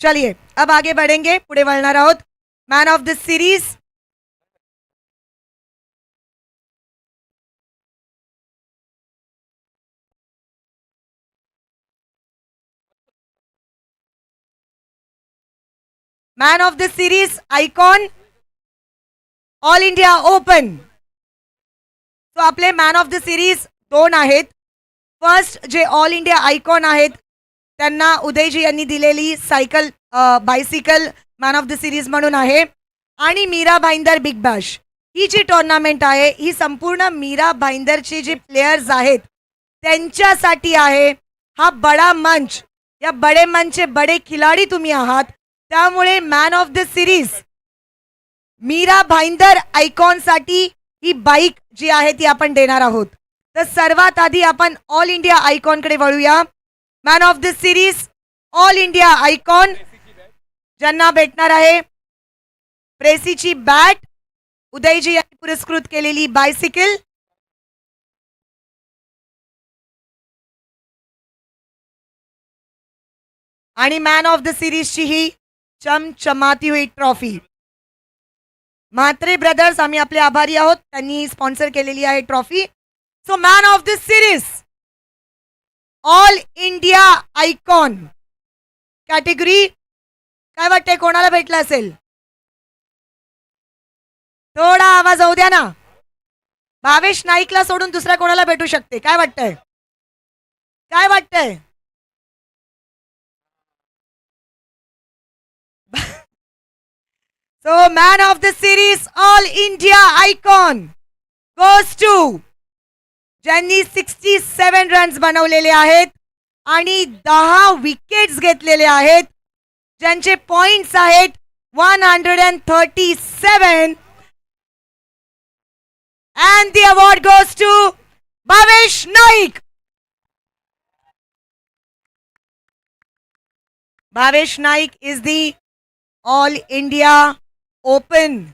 चलिए अब आगे बढ़ेंगे, पुढे वळणार आहोत. Man of the series, man of the series icon all India open. तो आपले मॅन ऑफ द सिरीज 2 आहेत. फर्स्ट जे ऑल इंडिया आयकॉन आहेत त्यांना उदयजी यांनी दिलेली cycle, bicycle man of the series म्हणून आहे. आणि मीरा भाईंदर बिग बॅश ही जी टुर्नामेंट आहे, ही संपूर्ण मीरा भाईंदरचे जे प्लेयर्स आहेत त्यांच्यासाठी आहे. हा बडा मंच, या बडे मंचचे बडे खिलाडी तुम्ही आहात, त्यामुळे man of the series Mira Bhayandar icon साठी ही बाईक जी आहे ती आपण देणार आहोत. तर सर्वात आधी आपण ऑल इंडिया आयकॉन कडे वळूया. Man of the series all India icon ज्यांना भेटणार आहे प्रेसीची बॅट, उदयजी यांनी पुरस्कृत केलेली बायसिकल, आणि मॅन ऑफ द सिरीजची ही चमचमाती हुई ट्रॉफी. म्हात्रे ब्रदर्स, आम्ही आपले आभारी आहोत, त्यांनी स्पॉन्सर केलेली आहे trophy. So man of the series all India icon category काय वाटतंय कोणाला भेटला असेल? थोडा आवाज होऊ द्या ना. भावेश नाईकला सोडून दुसऱ्या कोणाला भेटू शकते? काय वाटतंय? काय वाटतंय? So man of the series all India icon goes to ज्यांनी 67 रन्स बनवलेले आहेत आणि 10 विकेट्स घेतलेले आहेत, ज्यांचे पॉइंट्स आहेत 137 and the award goes to Bhavesh Naik. Bhavesh Naik is the All India Open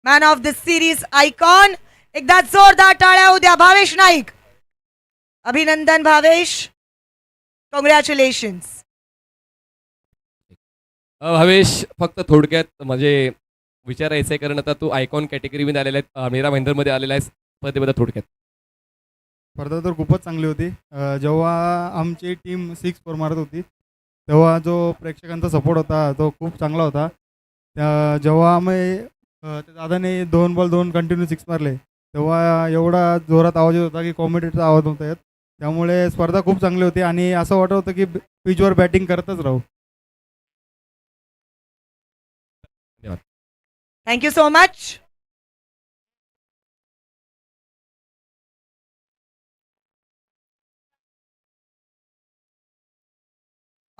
Man of the Series icon. एकदा जोरदार टाळ्या होऊ द्या भावेश नाईक. अभिनंदन भावेश, कॉंग्रॅच्युलेशन्स. भावेश, फक्त थोडक्यात म्हणजे विचारायचं आहे, कारण आता तू आयकॉन कॅटेगरीमध्ये आलेला आहे, मीरा भाईंदरमध्ये आलेला आहे, स्पर्धेबद्दल थोडक्यात. स्पर्धा तर खूपच चांगली होती. जेव्हा आमची टीम 6 मारत होती तेव्हा जो प्रेक्षकांचा सपोर्ट होता तो खूप चांगला होता. जेव्हा आम्ही त्या दादाने 2 बॉल 2 कंटिन्यू 6 मारले तेव्हा एवढा जोरात आवाज येत होता की कॉमेंटेटरचा आवाज नव्हता येत. त्यामुळे स्पर्धा खूप चांगली होती आणि असं वाटत होतं की पिचवर बॅटिंग करतच राहू. Thank you so much.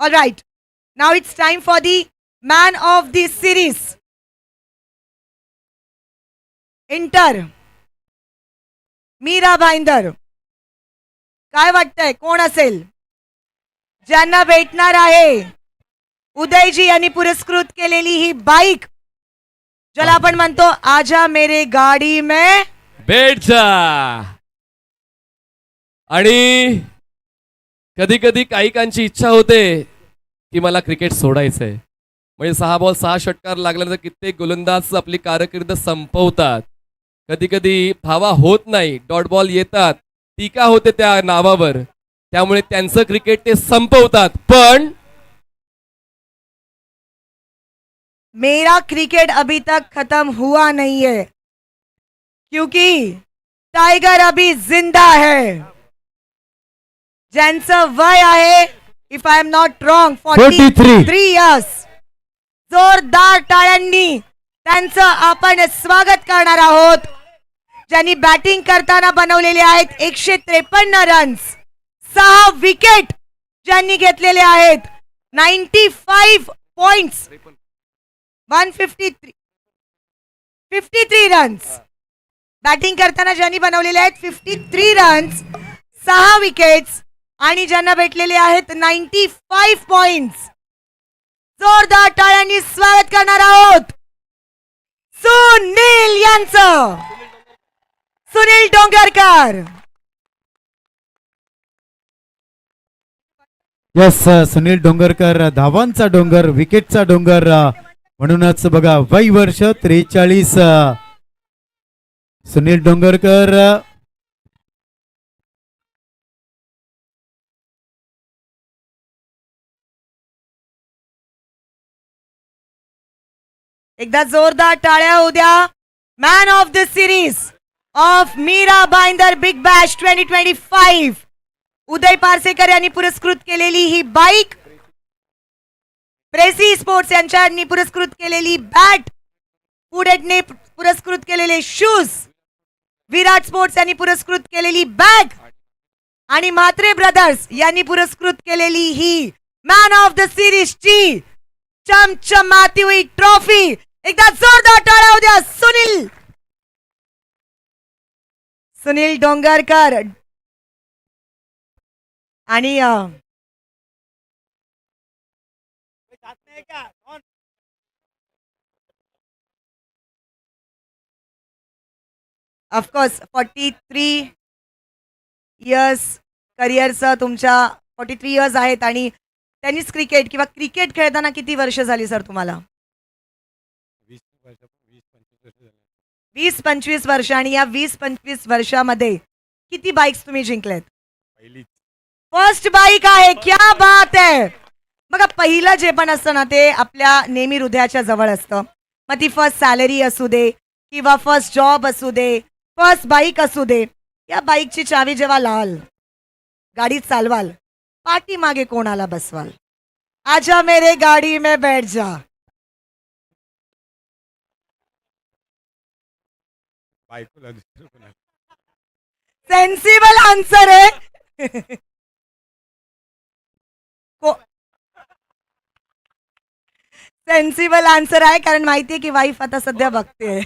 All right. Now it's time for the man of the series. Inter Mira Bhayandar. काय वाटतंय कोण असेल? ज्यांना भेटणार आहे उदयजी यांनी पुरस्कृत केलेली ही बाईक, ज्याला आपण म्हणतो आजा मेरे गाडी में बैठ जा. आणि कधी कधी काहीकांची इच्छा होते की मला क्रिकेट सोडायचंय, म्हणजे 6 बॉल 6 षटकार लागल्यानंतर कित्येक गोलंदाज आपली कारकीर्द संपवतात. कधी कधी धावा होत नाही, डॉट बॉल येतात, टीका होते त्या नावावर, त्यामुळे त्यांचं क्रिकेट ते संपवतात. पण मेरा क्रिकेट अभी तक खत्म हुआ नहीं है क्योंकि टाइगर अभी जिंदा है. ज्यांचं वय आहे, if I am not wrong, 43 years. जोरदार टाळ्यांनी त्यांचं आपण स्वागत करणार आहोत. ज्यांनी बॅटिंग करताना बनवलेले आहेत 153 रन्स, 6 विकेट ज्यांनी घेतलेले आहेत, 95 पॉइंट्स, 53 रन्स. बॅटिंग करताना ज्यांनी बनवलेले आहेत 53 रन्स, 6 विकेट्स आणि ज्यांना भेटलेले आहेत 95 पॉइंट्स. जोरदार टाळ्यांनी स्वागत करणार आहोत सुनील यांचं. सुनील डोंगरकर. यस, सुनील डोंगरकर, धावांचा डोंगर, विकेटचा डोंगर. म्हणूनच बघा, वय वर्ष 43. सुनील डोंगरकर. एकदा जोरदार टाळ्या होऊ द्या. Man of the series of Mira Bhayandar big bash 2025 Uday Parsekar यांनी पुरस्कृत केलेली ही बाईक, प्रेसी स्पोर्ट्स यांनी पुरस्कृत केलेली बॅट, पुडेटने पुरस्कृत केलेले शूज, विराट स्पोर्ट्स यांनी पुरस्कृत केलेली बॅग आणि म्हात्रे ब्रदर्स यांनी पुरस्कृत केलेली he man of the series ची चमचमाती हुई ट्रॉफी. एकदा जोरदार टाळ्या होऊ द्या सुनील डोंगरकर. आणि ऑफकोर्स 43 इयर्स करिअरचं तुमच्या 43 इयर्स आहेत आणि टेनिस क्रिकेट किंवा क्रिकेट खेळताना किती वर्ष झाली सर तुम्हाला? 20-25 वर्ष. आणि या 20-25 वर्षामध्ये किती बाईक्स तुम्ही जिंकल्यात? फर्स्ट बाईक आहे. क्या बात आहे. बघा पहिलं जे पण असतं ना ते आपल्या नेहमी हृदयाच्या जवळ असतं. मग ती फर्स्ट सॅलरी असू दे किंवा फर्स्ट जॉब असू दे, फर्स्ट बाईक असू दे. या बाईकची चावी जेव्हा लाल गाडी चालवाल, पाठीमागे कोणाला बसवाल? आजा मेरे गाडी में बैठ जा. सेन्सिबल आन्सर आहे. सेन्सिबल आन्सर आहे कारण माहितीये की वाईफ आता सध्या बघते.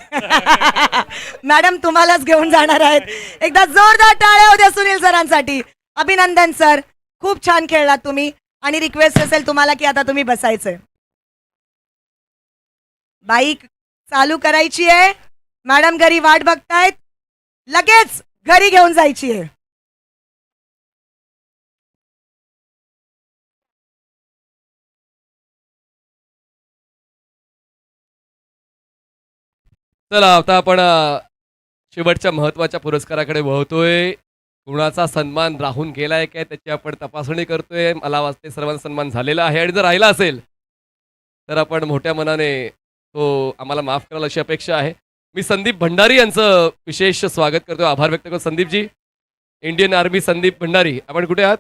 मॅडम तुम्हालाच घेऊन जाणार आहेत. एकदा जोरदार टाळ्या होत्या सुनील सरांसाठी. अभिनंदन सर, खूप छान खेळलात तुम्ही. आणि रिक्वेस्ट असेल तुम्हाला की आता तुम्ही बसायचंय. बाईक चालू करायची आहे. मॅडम घरी वाट बघतायत. लगेच घरी घेऊन जायची आहे. चला आता आपण शेवटच्या महत्वाच्या पुरस्काराकडे वळतोय. कुणाचा सन्मान राहून गेलाय काय त्याची आपण तपासणी करतोय. मला वाटते सर्वांचा सन्मान झालेला आहे आणि जर राहिला असेल तर आपण मोठ्या मनाने तो आम्हाला माफ कराल अशी अपेक्षा आहे. मी संदीप भंडारी यांचं विशेष स्वागत करतो, आभार व्यक्त करतो. संदीपजी, इंडियन आर्मी संदीप भंडारी, आपण कुठे आहात?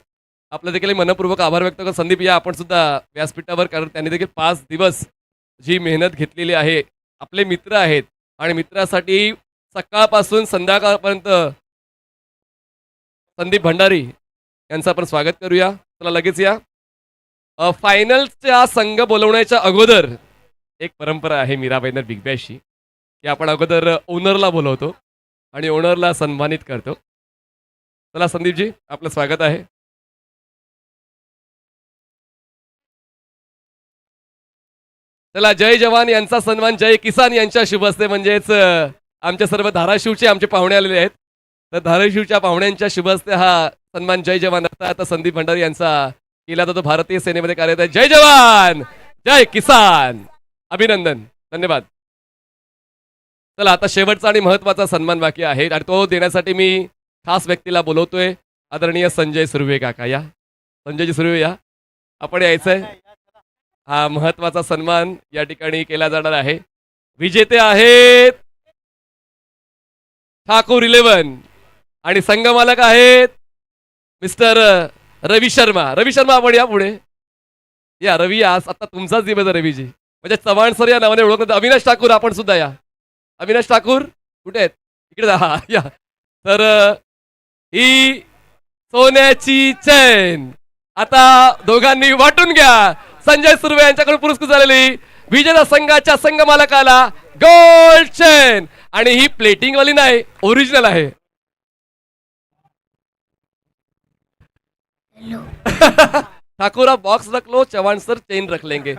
आपलं देखील मनपूर्वक आभार व्यक्त करतो. संदीप या आपण सुद्धा व्यासपीठावर, कारण त्यांनी देखील 5 दिवस जी मेहनत घेतलेली आहे. आपले मित्र आहेत आणि मित्रासाठी सकाळपासून संध्याकाळपर्यंत संदीप भंडारी यांचं आपण स्वागत करूया. चला लगेच या. फायनलच्या संघ बोलवण्याच्या अगोदर एक परंपरा आहे मीरा भाईंदर बिग बॅशची, की आपण अगोदर ओनरला बोलवतो आणि ओनरला सन्मानित करतो. चला संदीपजी, आपलं स्वागत आहे. चला, जय जवान यांचा सन्मान जय किसान यांच्या शुभ हस्ते, म्हणजेच आमच्या सर्व धाराशिवचे आमचे पाहुणे आलेले आहेत, तर धाराशिवच्या पाहुण्यांच्या शुभ हस्ते हा सन्मान जय जवान आता संदीप भंडारी यांचा केला जातो. भारतीय सेनेमध्ये कार्यरत आहे. जय जवान जय किसान. अभिनंदन, धन्यवाद. चला आता शेवटचा आणि महत्वाचा सन्मान बाकी आहे आणि तो देण्यासाठी मी खास व्यक्तीला बोलवतोय. आदरणीय संजय सुर्वे काका, या. संजयजी सुर्वे या, आपण यायचंय. हा महत्वाचा सन्मान या ठिकाणी केला जाणार आहे. विजेते आहेत ठाकूर 11 आणि संघमालक आहेत मिस्टर रवी शर्मा. रवी शर्मा, आपण या पुढे या. रवी, आज आता तुमचाच दिवस आहे रवीजी, म्हणजे चव्हाण सर या नावाने ओळखलं. अविनाश ठाकूर, आपण सुद्धा या. अविनाश ठाकूर कुठे आहेत? इकडे जा, या. तर ही सोन्याची चैन आता दोघांनी वाटून घ्या. संजय सुर्वे यांच्याकडून पुरस्कृत झालेली विजेता संघाच्या संघ मालकाला गोल्ड चैन, आणि ही प्लेटिंग वाली नाही, ओरिजिनल आहे. ठाकुर, आप बॉक्स रख लो, चौहान सर चेन रख लेंगे,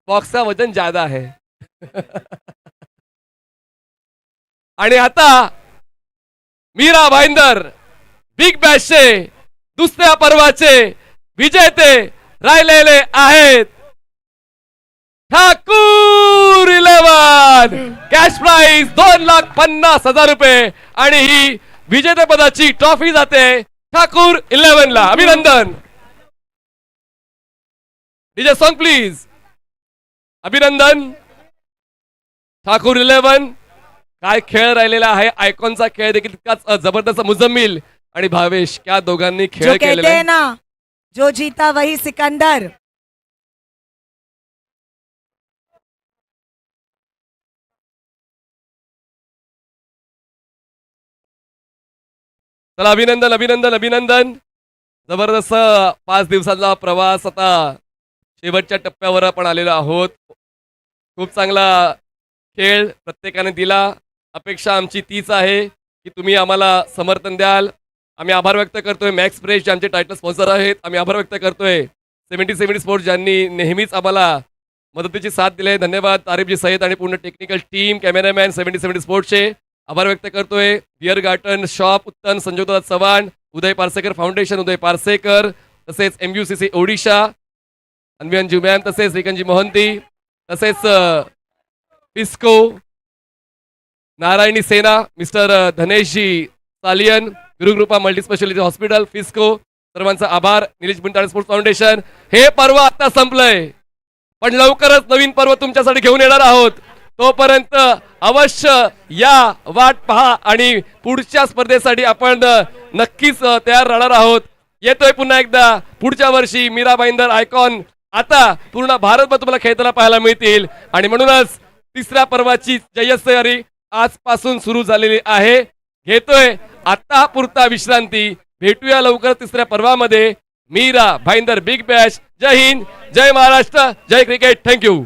बॉक्स का वजन ज्यादा है. आणि आता मीरा भाईंदर बिग बॅशचे दुसऱ्या पर्वाचे विजेते राहिलेले आहेत ठाकूर 11. कॅश प्राइज 2,50,000 रुपये आणि ही विजेतेपदाची ट्रॉफी जाते ठाकूर 11 ला. अभिनंदन. DJ song please. अभिनंदन ठाकूर 11. काय खेळ राहिलेला आहे. आयकॉनचा खेळ देखील तितकाच जबरदस्त. मुजम्मिल आणि भावेश या दोघांनी खेळ केलेला आहे ना, जो जीता वही सिकंदर. चला, अभिनंदन अभिनंदन अभिनंदन. जबरदस्त 5 दिवसांचा प्रवास आता शेवटच्या टप्प्यावर आपण आलेलो आहोत. खूप चांगला खेळ प्रत्येकाने दिला. अपेक्षा आमची तीच आहे की तुम्ही आम्हाला समर्थन द्याल. आम्ही आभार व्यक्त करतोय मॅक्स प्रेस, आमचे टायटल स्पॉन्सर आहेत. आम्ही आभार व्यक्त करतोय 70 स्पोर्ट्स, ज्यांनी नेहमीच आम्हाला मदतीची साथ दिली आहे. धन्यवाद तारिफजी सय्यद आणि पूर्ण टेक्निकल टीम, कॅमेरामॅन 70 स्पोर्ट्सचे आभार व्यक्त करतोय. Beer garden shop Uttan, Sanjoda Chavan, Uday Parsekar foundation Uday Parsekar, तसेच MUCC ओडिशा अन्वियन मॅम, तसेच श्रीकंजी मोहंती, तसेच Fisco Narayani Sena, mister Dhaneshji Salian, Gurukrupa multispeciality hospital Fisco, सर्वांचा आभार. Nilesh Buntale sports foundation. हे पर्व आता संपलंय, पण लवकरच नवीन पर्व तुमच्यासाठी घेऊन येणार आहोत. तोपर्यंत अवश्य या, वाट पहा आणि पुढच्या स्पर्धेसाठी आपण नक्कीच तयार राहणार आहोत. येतोय पुन्हा एकदा पुढच्या वर्षी मीरा भाईंदर आयकॉन आता पूर्ण भारतभर तुम्हाला खेळताना पाहायला मिळतील. आणि म्हणूनच तिसऱ्या पर्वाची जय्यत तयारी आजपासून सुरू झालेली आहे. घेतोय आता पुरता विश्रांती. भेटूया लवकर तिसऱ्या पर्वामध्ये. Mira Bhayandar big bash. जय हिंद, जय महाराष्ट्र, जय क्रिकेट. थँक्यू.